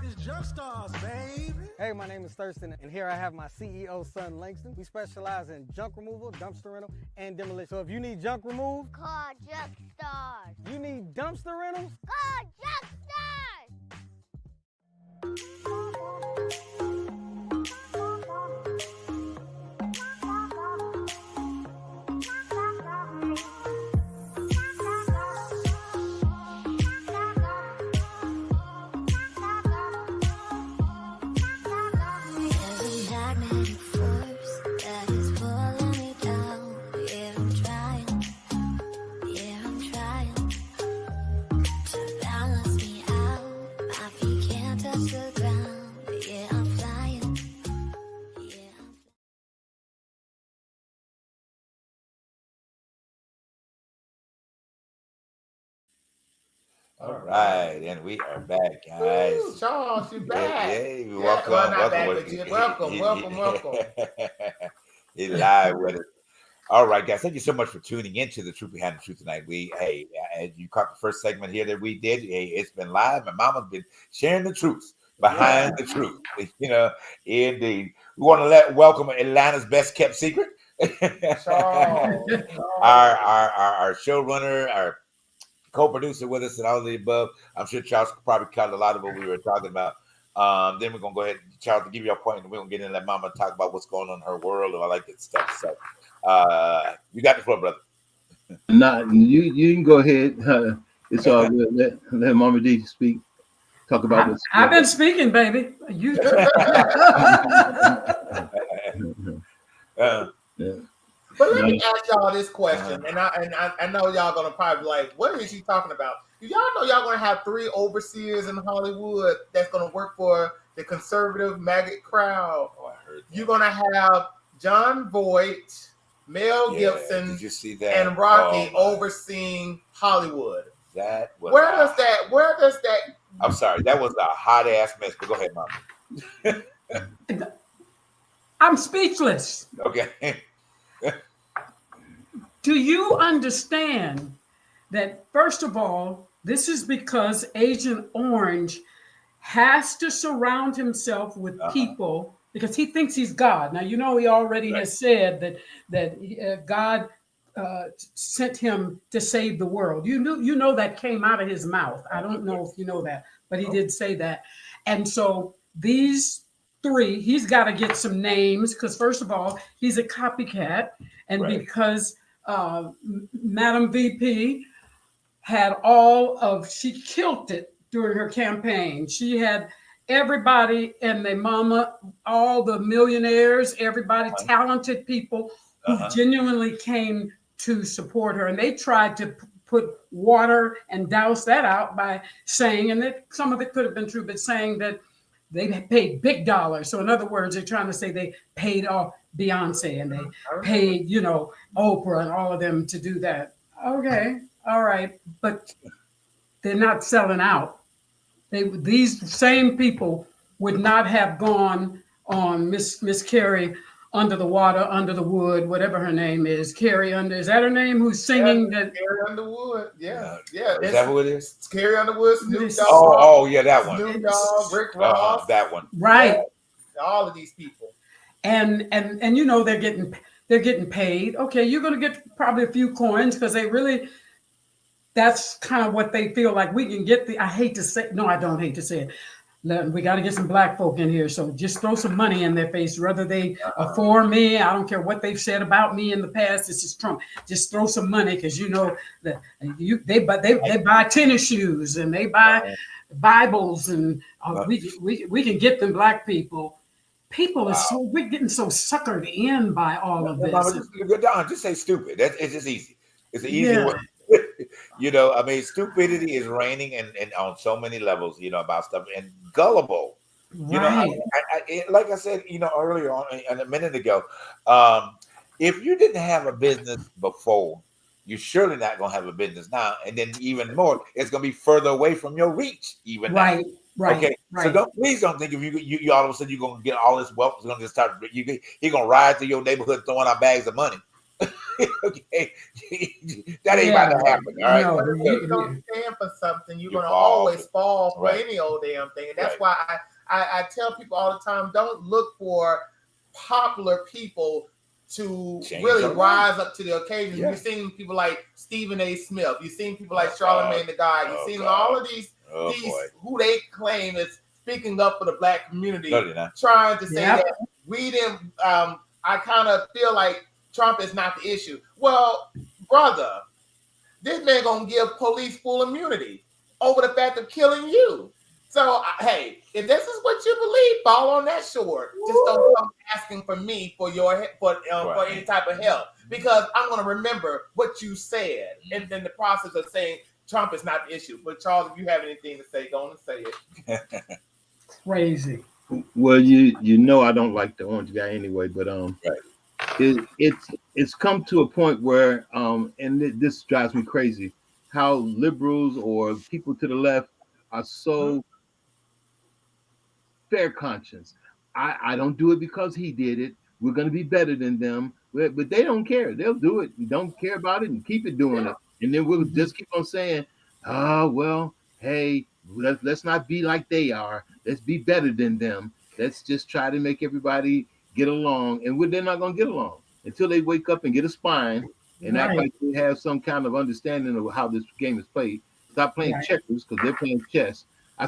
It's Junk Stars, baby. Hey, my name is Thurston, and here I have my CEO son Langston. We specialize in junk removal, dumpster rental, and demolition. So if you need junk removed, call Junk Stars. You need dumpster rentals, call Junk Stars. All right, and we are back, guys. Ooh, Charles, you're back. Hey, welcome. Welcome. He's live with us. All right, guys, thank you so much for tuning into the Truth Behind the Truth tonight. As you caught the first segment here that we did, it's been live. My mama's been sharing the truth behind the truth. Indeed. We want to welcome Atlanta's best kept secret. Charles. Our showrunner, our co-producer with us and all of the above. I'm sure Charles probably caught a lot of what we were talking about. Then we're going to go ahead, Charles, to give you a point, and we're going to get in and let Mama talk about what's going on in her world and all that good stuff. So you got the floor, brother. You can go ahead. It's all good. Let Mama D speak. Talk about what's I've been speaking, baby. You But let me ask y'all this question, and I know y'all gonna probably be like, what is she talking about? Do y'all know y'all gonna have 3 overseers in Hollywood that's gonna work for the conservative maggot crowd? Oh, I heard that. You're gonna have John Voight, Mel Gibson, did you see that? And Rocky overseeing Hollywood. That was where does that? I'm sorry, that was a hot ass mess. But go ahead, Mama. I'm speechless. Okay. Do you understand that, first of all, this is because Agent Orange has to surround himself with people because he thinks he's God. Now, he already has said that God sent him to save the world. You know that came out of his mouth. I don't know if you know that, but he did say that. And so these 3, he's got to get some names because, first of all, he's a copycat. And because Madam VP had she killed it during her campaign. She had everybody and their mama, all the millionaires, everybody, talented people who genuinely came to support her. And they tried to put water and douse that out by saying, and that some of it could have been true, but saying that they paid big dollars. So in other words, they're trying to say they paid off Beyonce and they paid, Oprah and all of them to do that. Okay, all right, but they're not selling out. These same people would not have gone on Miss Carrie Under the Water, Under the Wood, whatever her name is. Carrie Under, is that her name? Who's singing that? Carrie Underwood. Yeah. Is that who it is? It's Carrie Underwood, Snoop Dogg. Oh, yeah, that one. Snoop Dogg, Rick Ross. That one. Right. Yeah, all of these people. And you know they're getting paid. Okay, you're gonna get probably a few coins because they really, that's kind of what they feel like we can get the, I hate to say, no, I don't hate to say it. We got to get some black folk in here. So just throw some money in their face, whether they are for me. I don't care what they've said about me in the past. This is Trump. Just throw some money because you know that they buy tennis shoes and they buy Bibles and we can get them black people. People are so, we're getting so suckered in by all of this. Just say stupid. It's just easy. It's an easy way. You know, I mean, stupidity is reigning and on so many levels, you know, about stuff, and gullible. You know, like I said, you know, earlier on, a minute ago, if you didn't have a business before, you're surely not going to have a business now. And then even more, it's going to be further away from your reach, even now. Right. Okay. Right. So please don't think if you all of a sudden you're going to get all this wealth, it's going to just start, you're going to ride through your neighborhood throwing out bags of money. Okay, that ain't about to happen. All right, no, if you don't stand for something, you're gonna always fall for any old damn thing, and that's why I tell people all the time: don't look for popular people to really rise up to the occasion. You've seen people like Stephen A. Smith, you've seen people like Charlamagne the God, you've seen all of these who they claim is speaking up for the black community, trying to say that we didn't. I kind of feel like Trump is not the issue. Well, brother, this man gonna give police full immunity over the fact of killing you. So, hey, if this is what you believe, fall on that sword. Just don't come asking for me for any type of help, because I'm gonna remember what you said, and then the process of saying Trump is not the issue. But Charles, if you have anything to say, go on and say it. Crazy. Well, you know I don't like the orange guy anyway, but it's come to a point where and this drives me crazy, how liberals or people to the left are so fair conscience. I don't do it because he did it. We're going to be better than them, but they don't care. They'll do it. Don't care about it and keep it doing it. And then we'll just keep on saying, oh, well, hey, let's not be like they are. Let's be better than them. Let's just try to make everybody get along. And they're not going to get along until they wake up and get a spine and act like they have some kind of understanding of how this game is played. Stop playing checkers because they're playing chess. I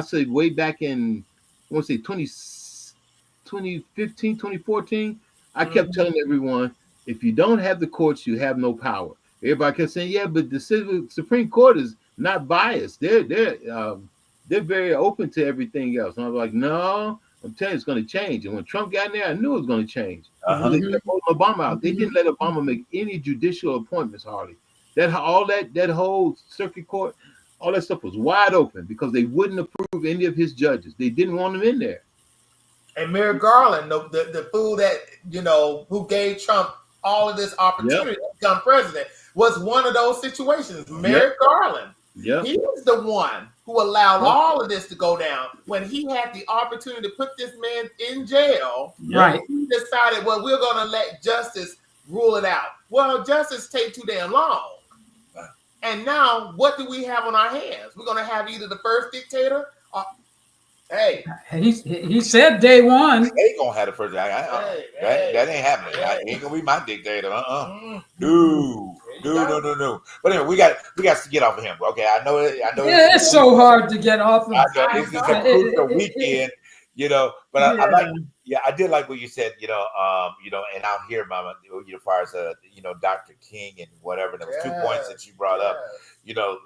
said way back in, I want to say 2015, 2014, I kept telling everyone, if you don't have the courts, you have no power. Everybody kept saying, yeah, but the Supreme Court is not biased. They're very open to everything else. And I was like, no, I'm telling you, it's going to change. And when Trump got in there, I knew it was going to change. They kept Obama out. They didn't let Obama make any judicial appointments, hardly. That whole circuit court, all that stuff was wide open because they wouldn't approve any of his judges. They didn't want him in there. And Merrick Garland, the fool that, you know, who gave Trump all of this opportunity to become president, was one of those situations. Merrick Garland. He was the one who allowed all of this to go down when he had the opportunity to put this man in jail. He decided, well, we're going to let justice rule it out. Well, justice takes too damn long. And now, what do we have on our hands? We're going to have either the first dictator or, he said day one. They ain't going to have the first dictator. That ain't happening. Ain't going to be my dictator. No. But anyway, we got to get off of him. Okay, I know. It's so hard to get off of him. This is a crucial weekend, you know. But I did like what you said, you know, and out here, Mama, you know, as far as Dr. King and whatever. There was 2 points that you brought up, you know,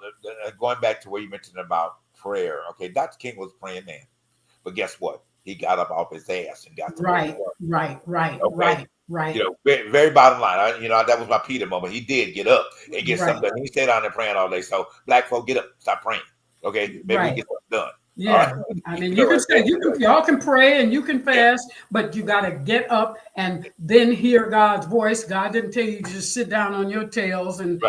going back to where you mentioned about prayer. Okay, Dr. King was a praying man, but guess what? He got up off his ass and got to right. You know, very, very bottom line. That was my Peter moment. He did get up and get something done. He stayed down there praying all day. So black folk, get up, stop praying. Okay, maybe we get something done. Yeah, I mean, y'all can pray and you can fast, but you got to get up and then hear God's voice. God didn't tell you to just sit down on your tails and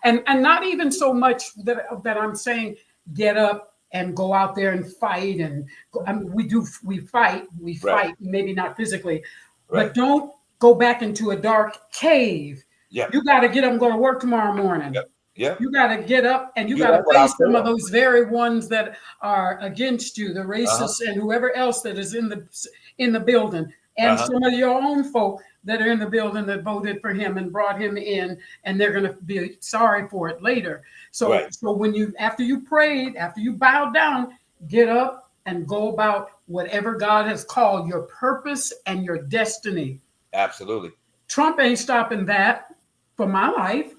not even so much that I'm saying get up and go out there and fight. And I mean, we fight, maybe not physically, but don't go back into a dark cave. Yeah. You got to get up and go to work tomorrow morning. Yep. Yeah. You got to get up and you got to face some of those very ones that are against you, the racists and whoever else that is in the building, and some of your own folk that are in the building that voted for him and brought him in, and they're going to be sorry for it later. So, so when you, after you prayed, after you bowed down, get up and go about whatever God has called your purpose and your destiny. Absolutely. Trump ain't stopping that for my life.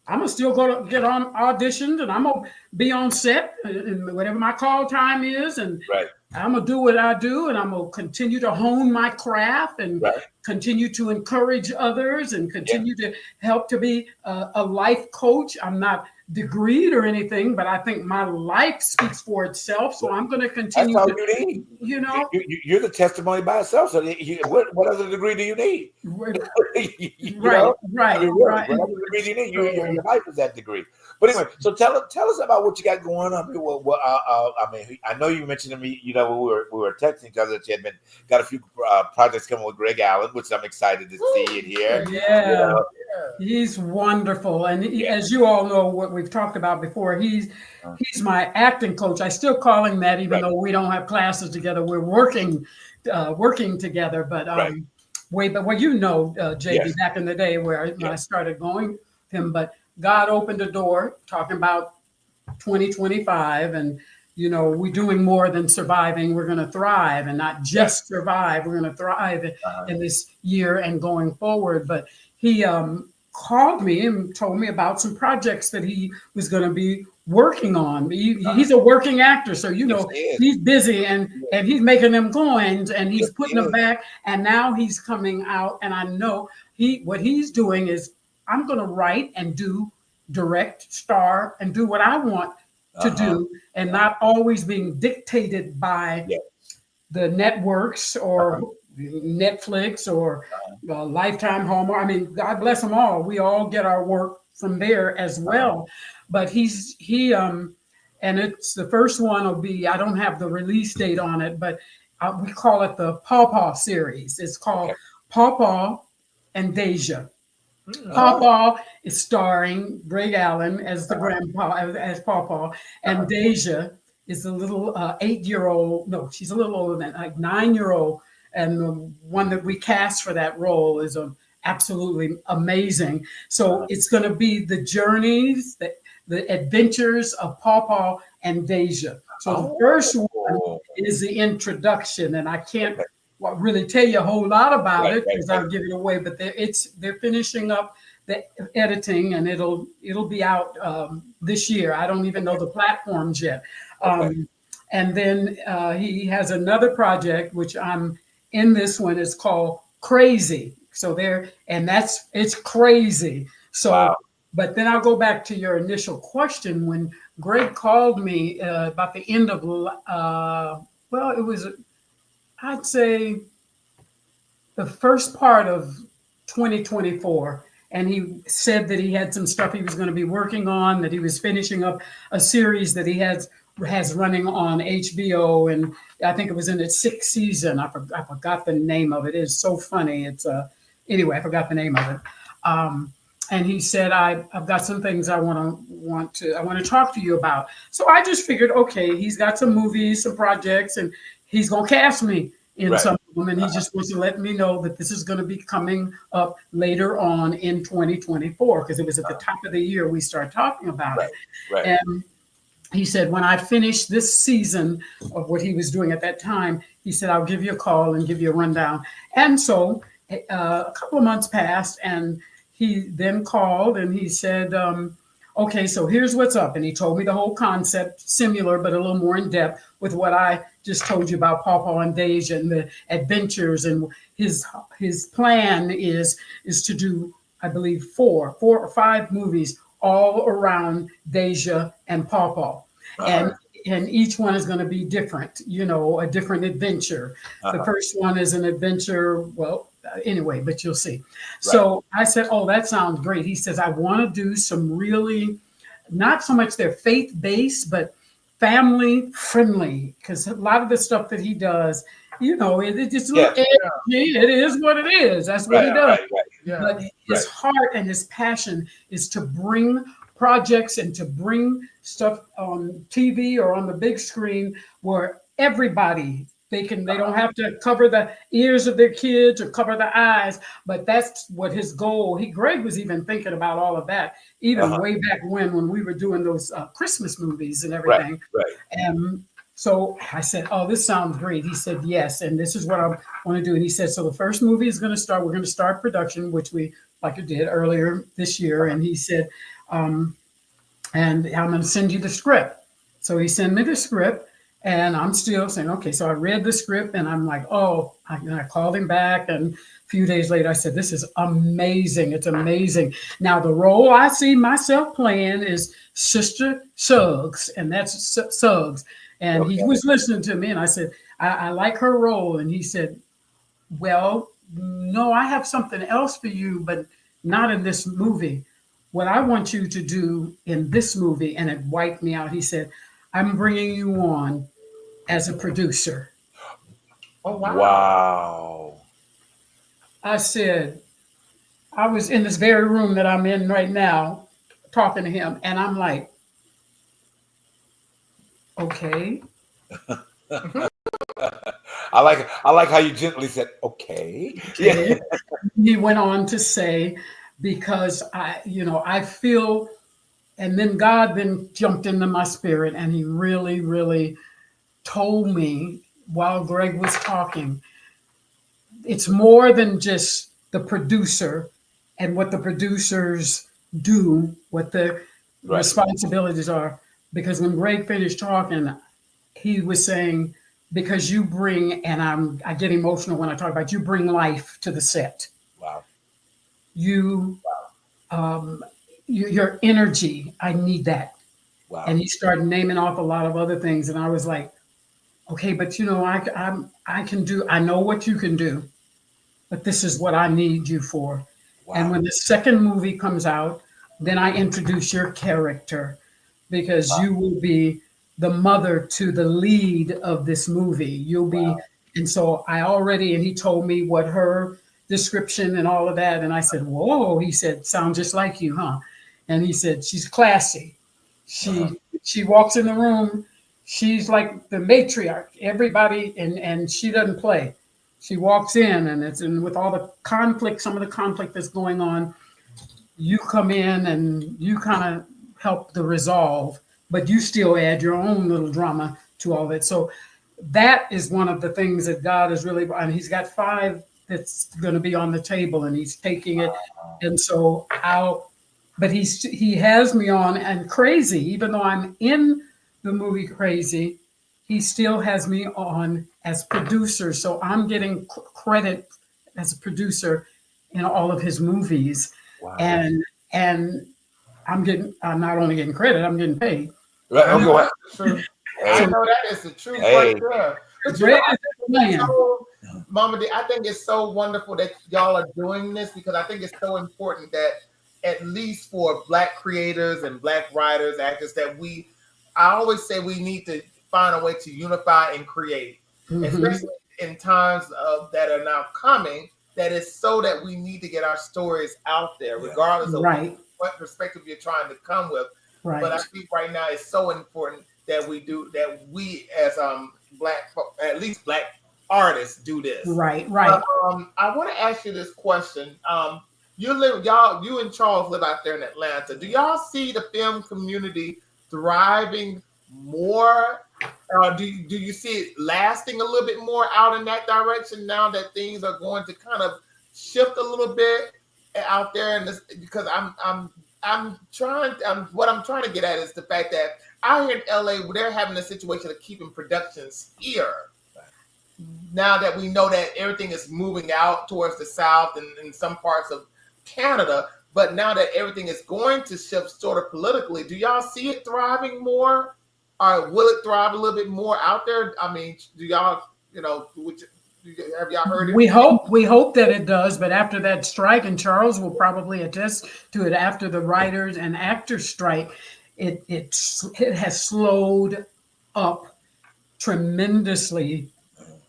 I'm gonna still go to get on auditions, and I'm gonna be on set and whatever my call time is, and I'm gonna do what I do, and I'm gonna continue to hone my craft and continue to encourage others and continue to help to be a life coach. I'm not degreed or anything, but I think my life speaks for itself. So I'm going to continue. That's all you need. You know, you're the testimony by itself. So what other degree do you need? Right. What other degree do you need? Your life is that degree. But anyway, so tell us about what you got going on. I mean, I know you mentioned to me, you know, we were texting each other that you had got a few projects coming with Greg Allen, which I'm excited to see it here. Yeah. You know? He's wonderful, and as you all know, what we've talked about before, he's my acting coach. I still call him that, even though we don't have classes together. We're working together, but well, you know, JB, back in the day where I started going with him, but God opened the door, talking about 2025, and you know, we're doing more than surviving. We're going to thrive, and not just survive. We're going to thrive in this year and going forward. But he called me and told me about some projects that he was going to be working on. He's a working actor, so you know he's busy and he's making them coins and he's putting them back. And now he's coming out, and I know what he's doing is I'm going to write and direct, star, and do what I want to do, and not always being dictated by the networks or Netflix or Lifetime, Hallmark. I mean, God bless them all. We all get our work from there as well. But he and it's the first one will be, I don't have the release date on it, but we call it the Paw Paw series. It's called Paw Paw and Deja. Paw Paw is starring Greg Allen as the grandpa, as Paw Paw, and Deja is a little 8-year-old. No, she's a little older than, like 9-year-old, and the one that we cast for that role is absolutely amazing. So it's going to be the journeys, the adventures of Paw Paw and Deja. So the first one is the introduction, and I can't really tell you a whole lot about it because I'll give it away. But they're finishing up the editing, and it'll be out this year. I don't even know the platforms yet. And then he has another project which I'm in. This one is called Crazy. So it's crazy. So, but then I'll go back to your initial question when Greg called me about the end of it was. I'd say the first part of 2024, and he said that he had some stuff he was going to be working on, that he was finishing up a series that he has running on HBO, and I think it was in its 6th season. I forgot the name of it. It's so funny. It's anyway, I forgot the name of it. And he said, I've got some things I want to talk to you about. So I just figured, okay, he's got some movies, some projects, and he's going to cast me in some of them. And he just wants to let me know that this is going to be coming up later on in 2024, because it was at the top of the year we started talking about it. And he said, when I finish this season of what he was doing at that time, he said, I'll give you a call and give you a rundown. And so a couple of months passed, and he then called and he said, okay, so here's what's up. And he told me the whole concept, similar, but a little more in depth with what I just told you about Paw Paw and Deja and the adventures. And his plan is to do, I believe, 4 or 5 movies all around Deja and Paw Paw. And each one is going to be different, you know, a different adventure. The first one is an adventure, anyway, but you'll see. So I said, oh, that sounds great. He says, I want to do some really, not so much their faith-based, but family friendly, because a lot of the stuff that he does, it just look edgy. It is what it is. That's what he does. Yeah. But his heart and his passion is to bring projects and to bring stuff on TV or on the big screen where everybody they don't have to cover the ears of their kids or cover the eyes, but that's what his goal. Greg was even thinking about all of that, even way back when we were doing those Christmas movies and everything. And so I said, "Oh, this sounds great." He said, "Yes, and this is what I want to do." And he said, "So the first movie is going to start. We're going to start production, which we like it did earlier this year." And he said, "And I'm going to send you the script." So he sent me the script, and I'm still saying, "Okay." So I read the script, and I'm like, "Oh!" I called him back, and a few days later, I said, "This is amazing. It's amazing." Now the role I see myself playing is Sister Suggs, and that's Suggs. And he was listening to me, and I said, I like her role. And he said, "Well, no, I have something else for you, but not in this movie. What I want you to do in this movie," and it wiped me out. He said, "I'm bringing you on as a producer." Oh, wow. Wow. I said, I was in this very room that I'm in right now talking to him, and I'm like, okay. I like how you gently said, "Okay." Yeah. He went on to say, because I feel, and then God then jumped into my spirit, and he really, really told me while Greg was talking, it's more than just the producer and what the producers do, what the responsibilities are. Because when Greg finished talking, he was saying, because you bring, and I get emotional when I talk about, you bring life to the set. Wow. Your energy, I need that. Wow. And he started naming off a lot of other things, and I was like, okay, but I can do. I know what you can do, but this is what I need you for. Wow. And when the second movie comes out, then I introduce your character, because you will be the mother to the lead of this movie. You'll be, and so and he told me what her description and all of that. And I said, "Whoa," he said, "Sound just like you, huh?" And he said, "She's classy. She walks in the room. She's like the matriarch, everybody, and she doesn't play. She walks in, and with all the conflict, some of the conflict that's going on, you come in and you kind of help the resolve, but you still add your own little drama to all of it." So that is one of the things that God is really, and he's got 5 that's going to be on the table, and he's taking it. And so but he has me on, and Crazy, even though I'm in the movie Crazy, he still has me on as producer. So I'm getting credit as a producer in all of his movies. Wow. And I'm not only getting credit, I'm getting paid. Right. I know that is the truth right there. But Mama D, I think it's so wonderful that y'all are doing this, because I think it's so important that, at least for Black creators and Black writers, actors, that I always say we need to find a way to unify and create, especially in times that are now coming, that is so that we need to get our stories out there, regardless of what perspective you're trying to come with. Right. But I think right now it's so important that we as Black, at least Black artists, do this. Right. I want to ask you this question. You and Charles live out there in Atlanta. Do y'all see the film community thriving more? Do you see it lasting a little bit more out in that direction now that things are going to kind of shift a little bit out there? And because what I'm trying to get at is the fact that out here in LA, they're having a situation of keeping productions here. Now that we know that everything is moving out towards the South and in some parts of Canada, but now that everything is going to shift sort of politically, do y'all see it thriving more, or will it thrive a little bit more out there? I mean, do y'all, have y'all heard it? We hope that it does, but after that strike, and Charles will probably attest to it, after the writers and actors strike, it has slowed up tremendously,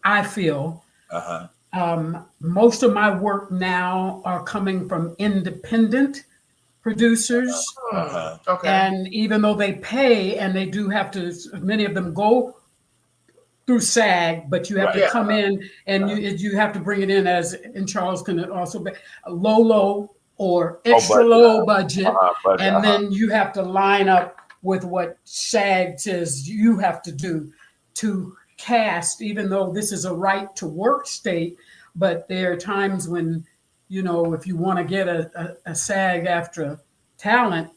I feel. Most of my work now are coming from independent producers. Okay. And even though they pay and they do have to, many of them go through SAG, but you have to come in and you have to bring it in as, and Charles can also be low or extra low budget. And then you have to line up with what SAG says you have to do to cast, even though this is a right to work state. But there are times when, you know, if you want to get a SAG after talent,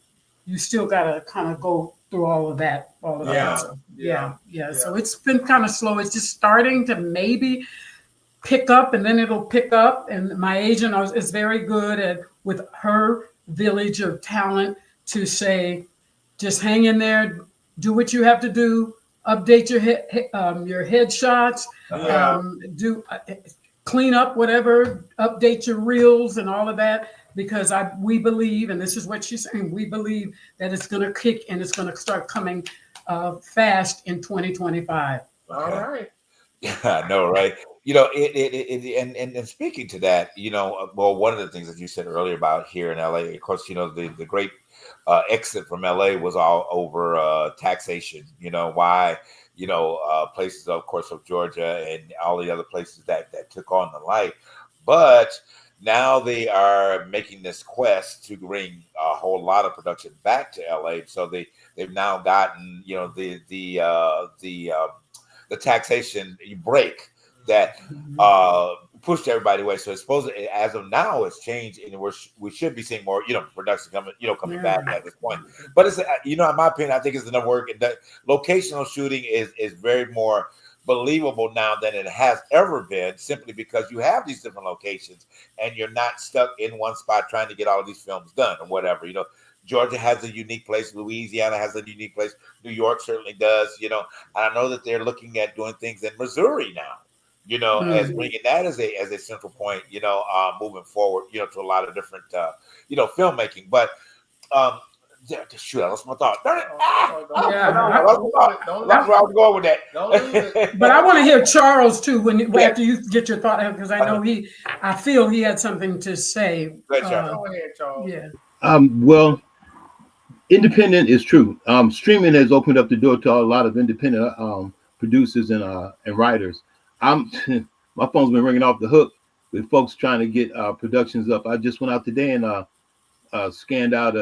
you still got to kind of go through all of that. So, yeah. So it's been kind of slow. It's just starting to maybe pick up, and then it'll pick up. And my agent is very good at, with her village of talent, to say, just hang in there, do what you have to do, update your headshots, clean up whatever, update your reels and all of that. Because we believe, and this is what she's saying, we believe that it's going to kick and it's going to start coming fast in 2025. All right. Yeah, I know, right? You know, and speaking to that, you know, well, one of the things that you said earlier about here in LA, of course, you know, the great exit from LA was all over taxation. You know, why, you know, places, of course, of Georgia and all the other places that took on the light. But now they are making this quest to bring a whole lot of production back to LA. So they've now gotten, you know, the taxation break that pushed everybody away. So it's supposed to, as of now, it's changed, and we should be seeing more, you know, production coming back at this point. But it's, you know, in my opinion, I think it's enough work. And that locational shooting is very more believable now than it has ever been, simply because you have these different locations and you're not stuck in one spot trying to get all of these films done or whatever. You know, Georgia has a unique place. Louisiana has a unique place. New York certainly does. You know, and I know that they're looking at doing things in Missouri now, you know, as bringing that as a central point, you know, moving forward, you know, to a lot of different, you know, filmmaking. But shoot, I lost my thought. Darn it. I was going with that. Don't lose it. But I want to hear Charles too, after you get your thought, because I know I feel he had something to say. Go ahead, Charles. Yeah. Well, independent is true. Streaming has opened up the door to a lot of independent producers and writers. My phone's been ringing off the hook with folks trying to get productions up. I just went out today and scanned out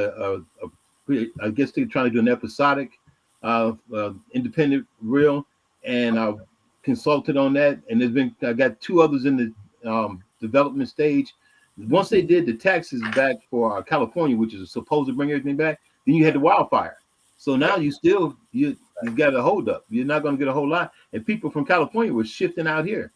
I guess they're trying to do an episodic independent reel, and I consulted on that. And I got two others in the development stage. Once they did the taxes back for California, which is supposed to bring everything back, then you had the wildfire. So now you got a hold up. You're not going to get a whole lot. And people from California were shifting out here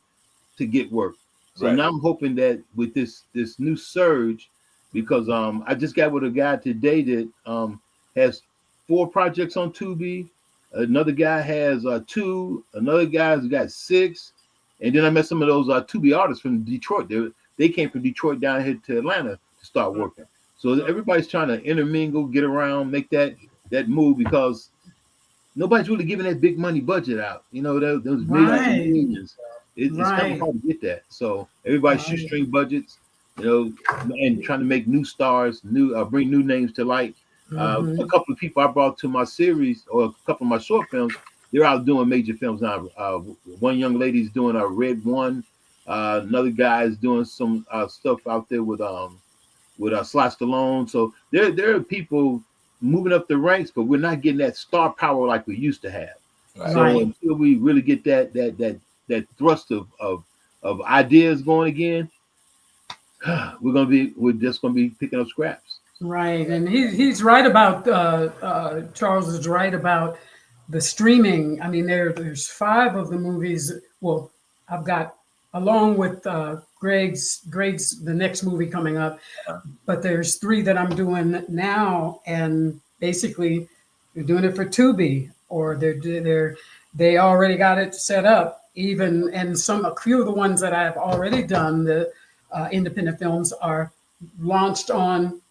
to get work. So now I'm hoping that with this new surge, because I just got with a guy today that has 4 projects on Tubi. Another guy has 2. Another guy's got 6. And then I met some of those Tubi artists from Detroit. They came from Detroit down here to Atlanta to start working. So everybody's trying to intermingle, get around, make that move, because nobody's really giving that big money budget out. You know, those millions. It's kind of hard to get that. So everybody's shoestring budgets, you know, and trying to make new stars, bring new names to light. A couple of people I brought to my series, or a couple of my short films, they're out doing major films now. One young lady's doing a Red One. Another guy is doing some stuff out there with Sly Stallone. So there are people moving up the ranks, but we're not getting that star power like we used to have. So until we really get that thrust of ideas going again, we're just gonna be picking up scraps. Right, and he's right about Charles is right about the streaming. I mean, there's 5 of the movies. Well, I've got, along with Greg's the next movie coming up, but there's 3 that I'm doing now, and basically they're doing it for Tubi, or they already got it set up. Even, and a few of the ones that I've already done, the independent films, are launched on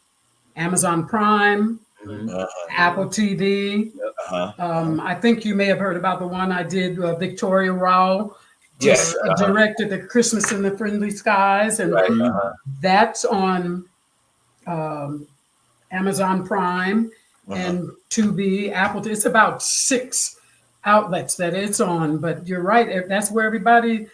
Amazon Prime, Apple TV. I think you may have heard about the one I did. Victoria Rao just directed the Christmas in the Friendly Skies, and that's on Amazon Prime and Tubi, Apple. It's about 6 outlets that it's on. But you're right. That's where everybody's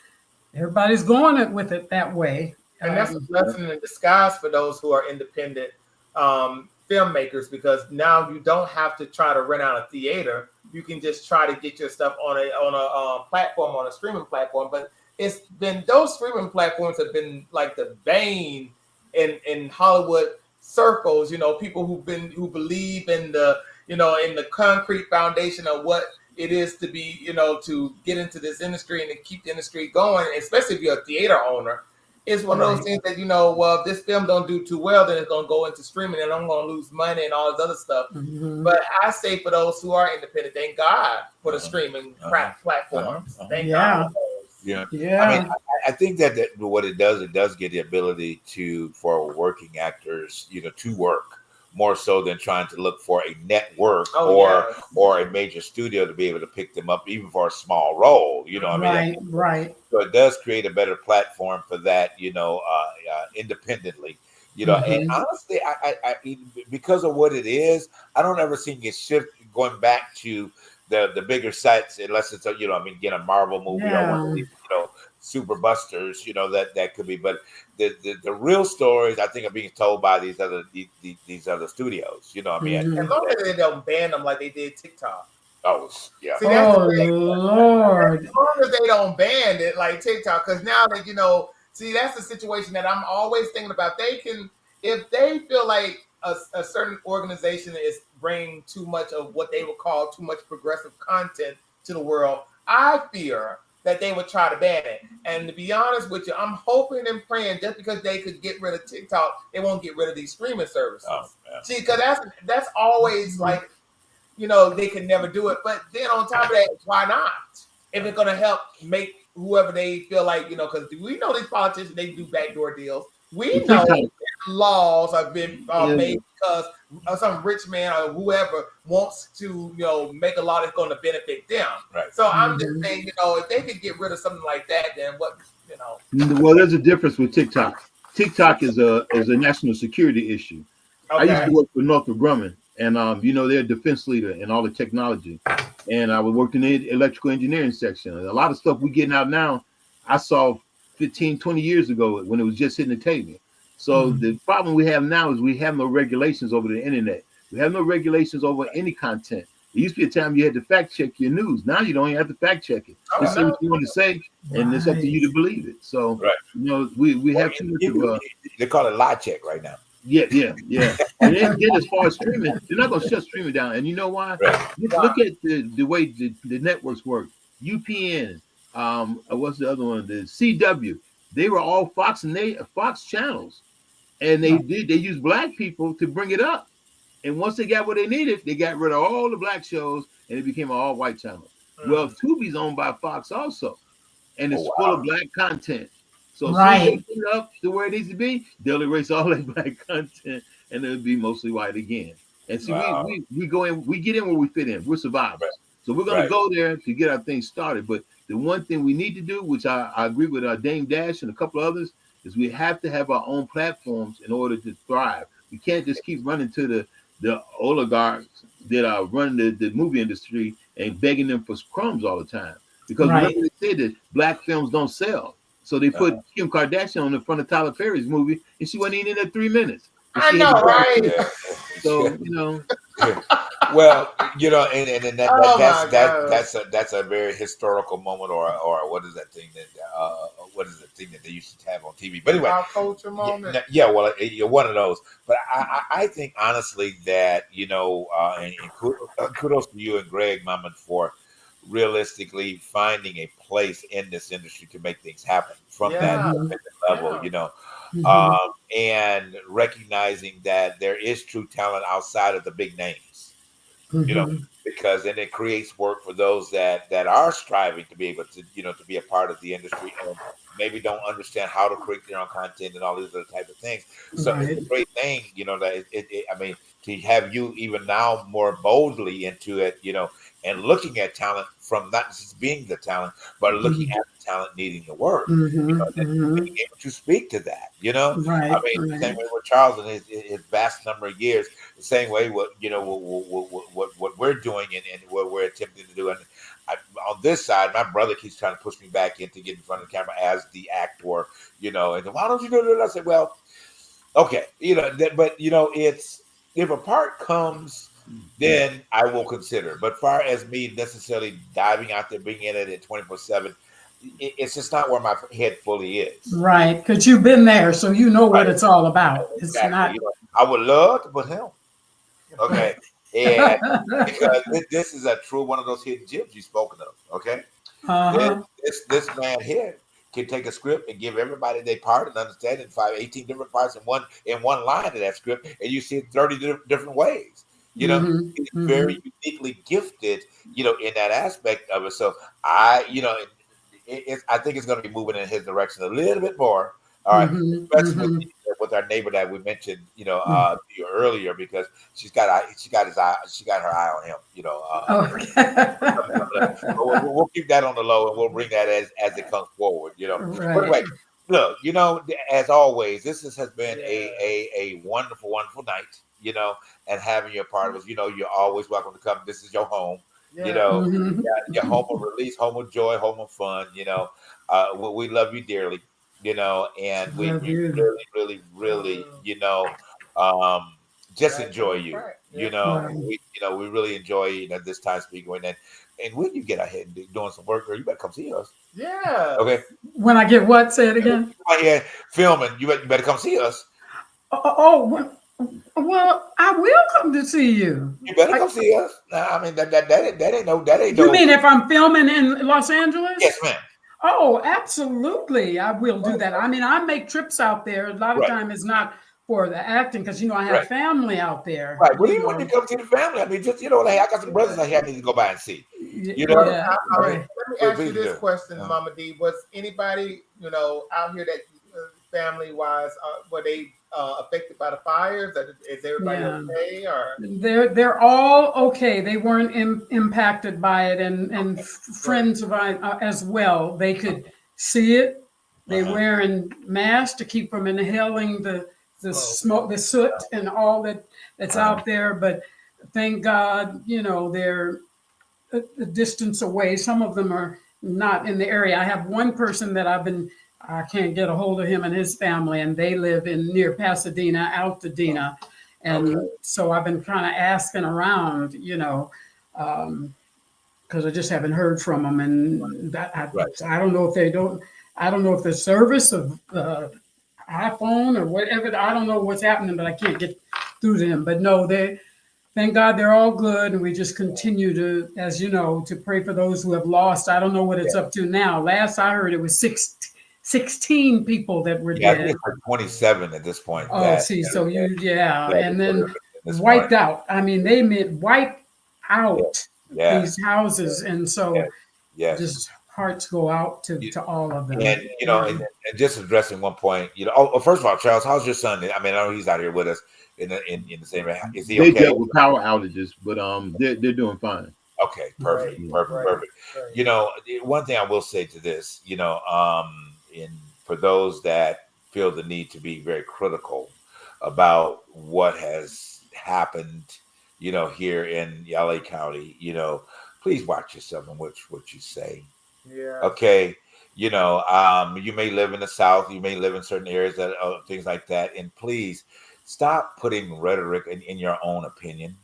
going with it that way. And that's a blessing in disguise for those who are independent filmmakers, because now you don't have to try to rent out a theater. You can just try to get your stuff on a platform, on a streaming platform. But it's been, those streaming platforms have been like the bane in Hollywood circles. You know, people who believe in the, in the concrete foundation of what it is to be, to get into this industry and to keep the industry going, especially if you're a theater owner. It's one of those things that, well, if this film don't do too well, then it's going to go into streaming and I'm going to lose money and all this other stuff. But I say for those who are independent, thank God for the streaming platforms. Thank God. Yeah. I mean, I think that what it does get the ability for working actors, to work more so than trying to look for a network or a major studio to be able to pick them up, even for a small role. Right. So it does create a better platform for that, independently. And honestly, I because of what it is, I don't ever see it shift going back to the bigger sites, unless it's get a Marvel movie or one of these, super busters, that could be. But the real stories, I think, are being told by these other studios. As long as they don't ban them like they did TikTok. Oh yeah. See, that's the thing. Lord. As long as they don't ban it like TikTok, because now that see, that's the situation that I'm always thinking about. They can, if they feel like a certain organization is bringing too much of what they would call too much progressive content to the world, I fear that they would try to ban it. And to be honest with you, I'm hoping and praying just because they could get rid of TikTok, they won't get rid of these streaming services. See, because that's always like, they can never do it. But then on top of that, why not? If it's going to help make whoever they feel like, because we know these politicians, they do backdoor deals. We know laws have been made because some rich man or whoever wants to, make a law that's going to benefit them. Right. So I'm just saying, if they could get rid of something like that, then what, Well, there's a difference with TikTok. TikTok is a national security issue. Okay. I used to work for Northrop Grumman, and they're a defense leader in all the technology. And I worked in the electrical engineering section. And a lot of stuff we're getting out now, I saw 15, 20 years ago when it was just hitting the table. So the problem we have now is we have no regulations over the internet. We have no regulations over any content. There used to be a time you had to fact check your news. Now you don't even have to fact check it. Just say what you want to say, and it's up to you to believe it. So we have too much of they call it lie check right now. Yeah. And then as far as streaming, they're not going to shut streaming down. And you know why? Look at the way the networks work. UPN, what's the other one? The CW. They were all Fox channels, and they used black people to bring it up. And once they got what they needed, they got rid of all the black shows, and it became an all-white channel. Well, Tubi's owned by Fox also, and it's full of black content. So as soon as they put it up to where it needs to be, they'll erase all that black content, and it'll be mostly white again. And see, we go in, we get in where we fit in. We're survivors. So we're going to go there to get our things started. But the one thing we need to do, which I agree with Dame Dash and a couple of others, is we have to have our own platforms in order to thrive. We can't just keep running to the oligarchs that are running the movie industry and begging them for crumbs all the time. Because remember they said that black films don't sell. So they put Kim Kardashian on the front of Tyler Perry's movie, and she wasn't even in there 3 minutes. I know, right? So Well, and that's a very historical moment, or what is that thing that they used to have on TV? But anyway, Our culture moment. Well, you're one of those. But I think honestly that and kudos to you and Greg Mumman for realistically finding a place in this industry to make things happen from that level, and recognizing that there is true talent outside of the big names. you know, because then it creates work for those that are striving to be able to, to be a part of the industry and maybe don't understand how to create their own content and all these other type of things. So it's a Right. great thing, that I mean, to have you even now more boldly into it, and looking at talent from not just being the talent, but looking at the talent needing the work, then being able to speak to that, I Right. mean, the same Right. way with Charles and his vast number of years, the same way what we're doing and what we're attempting to do. And on this side, my brother keeps trying to push me back into getting in front of the camera as the actor, and why don't you do that? I said, well, okay, but it's, if a part comes, then I will consider. But far as me necessarily diving out there, being in it at 24/7, it's just not where my head fully is. Right. Because you've been there, so you know what Right. it's all about. It's Exactly. not. I would love to put him. Okay. And because this is a true one of those hidden gems you've spoken of. Okay. This, Uh-huh. this man here can take a script and give everybody their part and understand in 18 different parts in one line of that script, and you see it 30 different ways. He's very uniquely gifted, in that aspect of it. So I think it's going to be moving in his direction a little bit more. All right, especially with our neighbor that we mentioned, to you earlier, because she got her eye on him. Okay. We'll keep that on the low, and we'll bring that as it comes forward. But Right. anyway, look, as always, has been a wonderful, wonderful night. And having you a part of us. You're always welcome to come. This is your home. Your home of release, home of joy, home of fun. We love you dearly. And we Love you. really, really, really, just enjoy you. Right. We really enjoy this time speaking with that. And when you get ahead and doing some work, girl, you better come see us. Yeah. Okay. When I get what? Say it again. Right here filming, you better come see us. Well, I will come to see you. You better come see us. I mean, that ain't no. You mean if I'm filming in Los Angeles? Yes, ma'am. Oh, absolutely. I will do that. I mean, I make trips out there. A lot of time it's not for the acting because, I have family out there. Right. Well, even when you come see the family, I mean, just, hey, I got some brothers out here I need to go by and see. Yeah. Let me ask you this question, Mama D. Was anybody, out here that family-wise, were they affected by the fires? Is everybody okay? Or they're all okay. They weren't impacted by it, and friends of mine as well. They could see it. They wearing masks to keep from inhaling the smoke, the soot, and all that's out there. But thank God, they're a distance away. Some of them are not in the area. I have one person that I can't get a hold of him and his family, and they live near Pasadena, Altadena. And so I've been kind of asking around, because I just haven't heard from them. And that, I don't know if I don't know if the service of iPhone or whatever, I don't know what's happening, but I can't get through to them. But no, thank God they're all good. And we just continue to, as you know, to pray for those who have lost. I don't know what it's up to now. Last I heard it was 16 people that were dead. I think it's like 27 at this point. Oh, and then wiped out. I mean, they meant wipe out these houses, and so just hearts go out to all of them. And and just addressing one point, first of all, Charles, how's your son? I mean, I know he's out here with us in the same. Is he okay? They dealt with power outages, but they're doing fine. Okay, perfect. One thing I will say to this, for those that feel the need to be very critical about what has happened, here in LA County, please watch yourself and what you say. Yeah. Okay. You may live in the South, you may live in certain areas that things like that, and please stop putting rhetoric in your own opinion.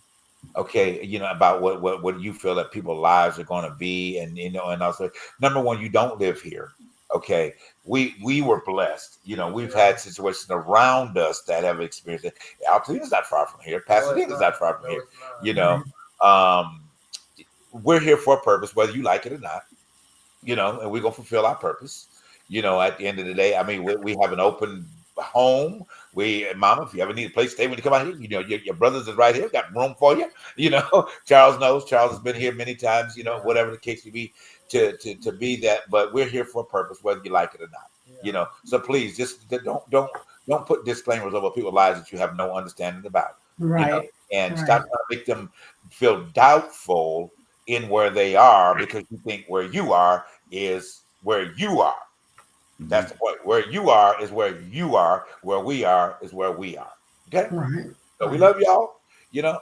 Okay, about what you feel that people's lives are going to be, and also, number one, you don't live here. Okay, we were blessed. We've had situations around us that have experienced it. Altona's not far from here. Pasadena's not far from here. We're here for a purpose, whether you like it or not. And we're gonna fulfill our purpose. At the end of the day, I mean, we have an open home. Mama, if you ever need a place to stay when you come out here, you know, your brothers is right here, got room for you. You know, Charles knows. Charles has been here many times, you know, whatever the case may be, to be that. But we're here for a purpose, whether you like it or not. You know, so please just don't put disclaimers over people's lives that you have no understanding about. Right. You know, and stop trying to make them feel doubtful in where they are because you think where you are is where you are. That's the point. Where you are is where you are. Where we are is where we are. Okay. Right. So we love y'all. You know,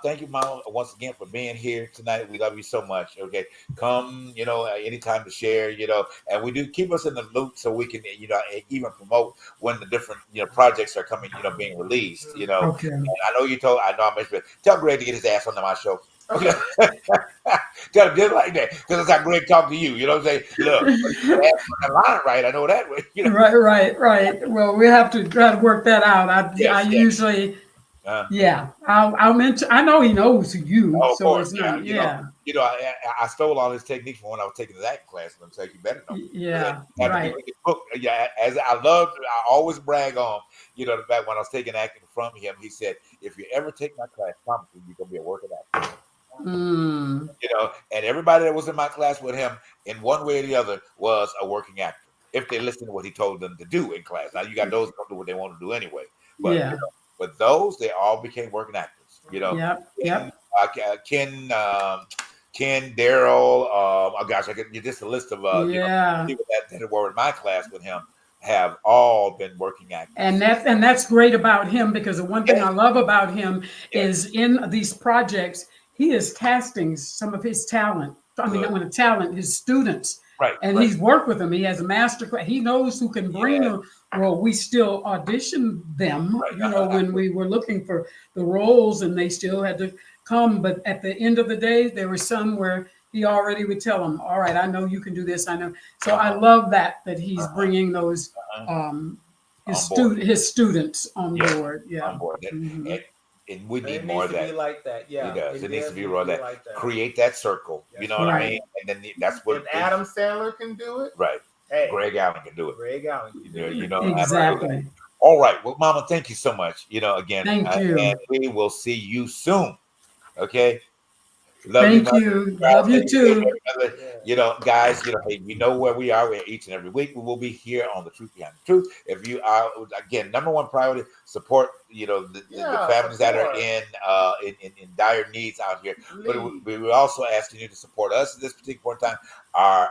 thank you, Mama, once again for being here tonight. We love you so much. Okay, come, you know, anytime to share. You know, and we do keep us in the loop so we can, you know, even promote when the different, you know, projects are coming, you know, being released. You know, Okay. and I know I mentioned it. Tell Greg to get his ass onto my show. Okay. Tell him just like that, because that's how Greg talk to you. You know what I'm saying? Look, you ask on the line right. I know that way. You know? Right. Well, we have to try to work that out. I usually, I'll mention. I know he knows you, oh, of so course, it's not. You know, I stole all his techniques from when I was taking the acting class. I'm saying you better know. Yeah, and right. Book, as I always brag on, you know, the fact when I was taking acting from him, he said, "If you ever take my class, promise you, you're gonna be a working actor." You know, and everybody that was in my class with him, in one way or the other, was a working actor. If they listened to what he told them to do in class. Now you got those that don't do what they want to do anyway. But you know, but those, they all became working actors. You know, Ken, Daryl. Oh gosh, I could just a list of you know, people that were in my class with him have all been working actors. And that's great about him, because the one thing I love about him is in these projects, he is casting some of his talent. I mean, not when talent, his students. Right. And he's worked with them. He has a master class. He knows who can bring them. Well, we still auditioned them, you know, when we were looking for the roles, and they still had to come. But at the end of the day, there were some where he already would tell them, all right, I know you can do this. I know. So I love that he's bringing those his students on board. Yeah. On board. And we need it more needs of to that. be like that. Yeah. It does. It needs to be more of that. Like that. Create that circle. You know what I mean? And then that's what. If Adam Sandler can do it, right? Hey, Greg Allen can do it. Greg Allen. You know exactly. All right. Well, Mama, thank you so much. You know, again, thank you. And we will see you soon. Okay. Thank you. Love you too. You know, guys, you know, hey, you know where we are. We're each and every week. We will be here on The Truth Behind the Truth. If you are, again, number one priority, support, you know, the families that are in dire needs out here. But we were also asking you to support us at this particular time. Our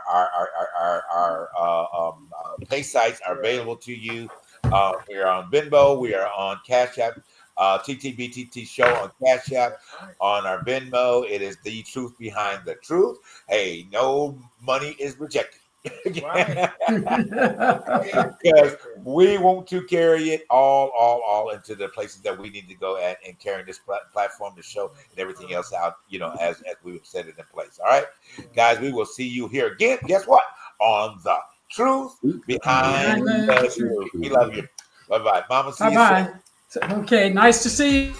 pay sites are available to you. We are on Venmo. We are on Cash App. TTBTT show on Cash App, on our Venmo. It is The Truth Behind the Truth. Hey, no money is rejected. Because we want to carry it all into the places that we need to go at, and carrying this platform, the show, and everything else out, you know, as we've set it in place. All right, guys, we will see you here again. Guess what? On The Truth Behind the Truth. We love you. Bye-bye. Mama, see you soon. Okay, nice to see you.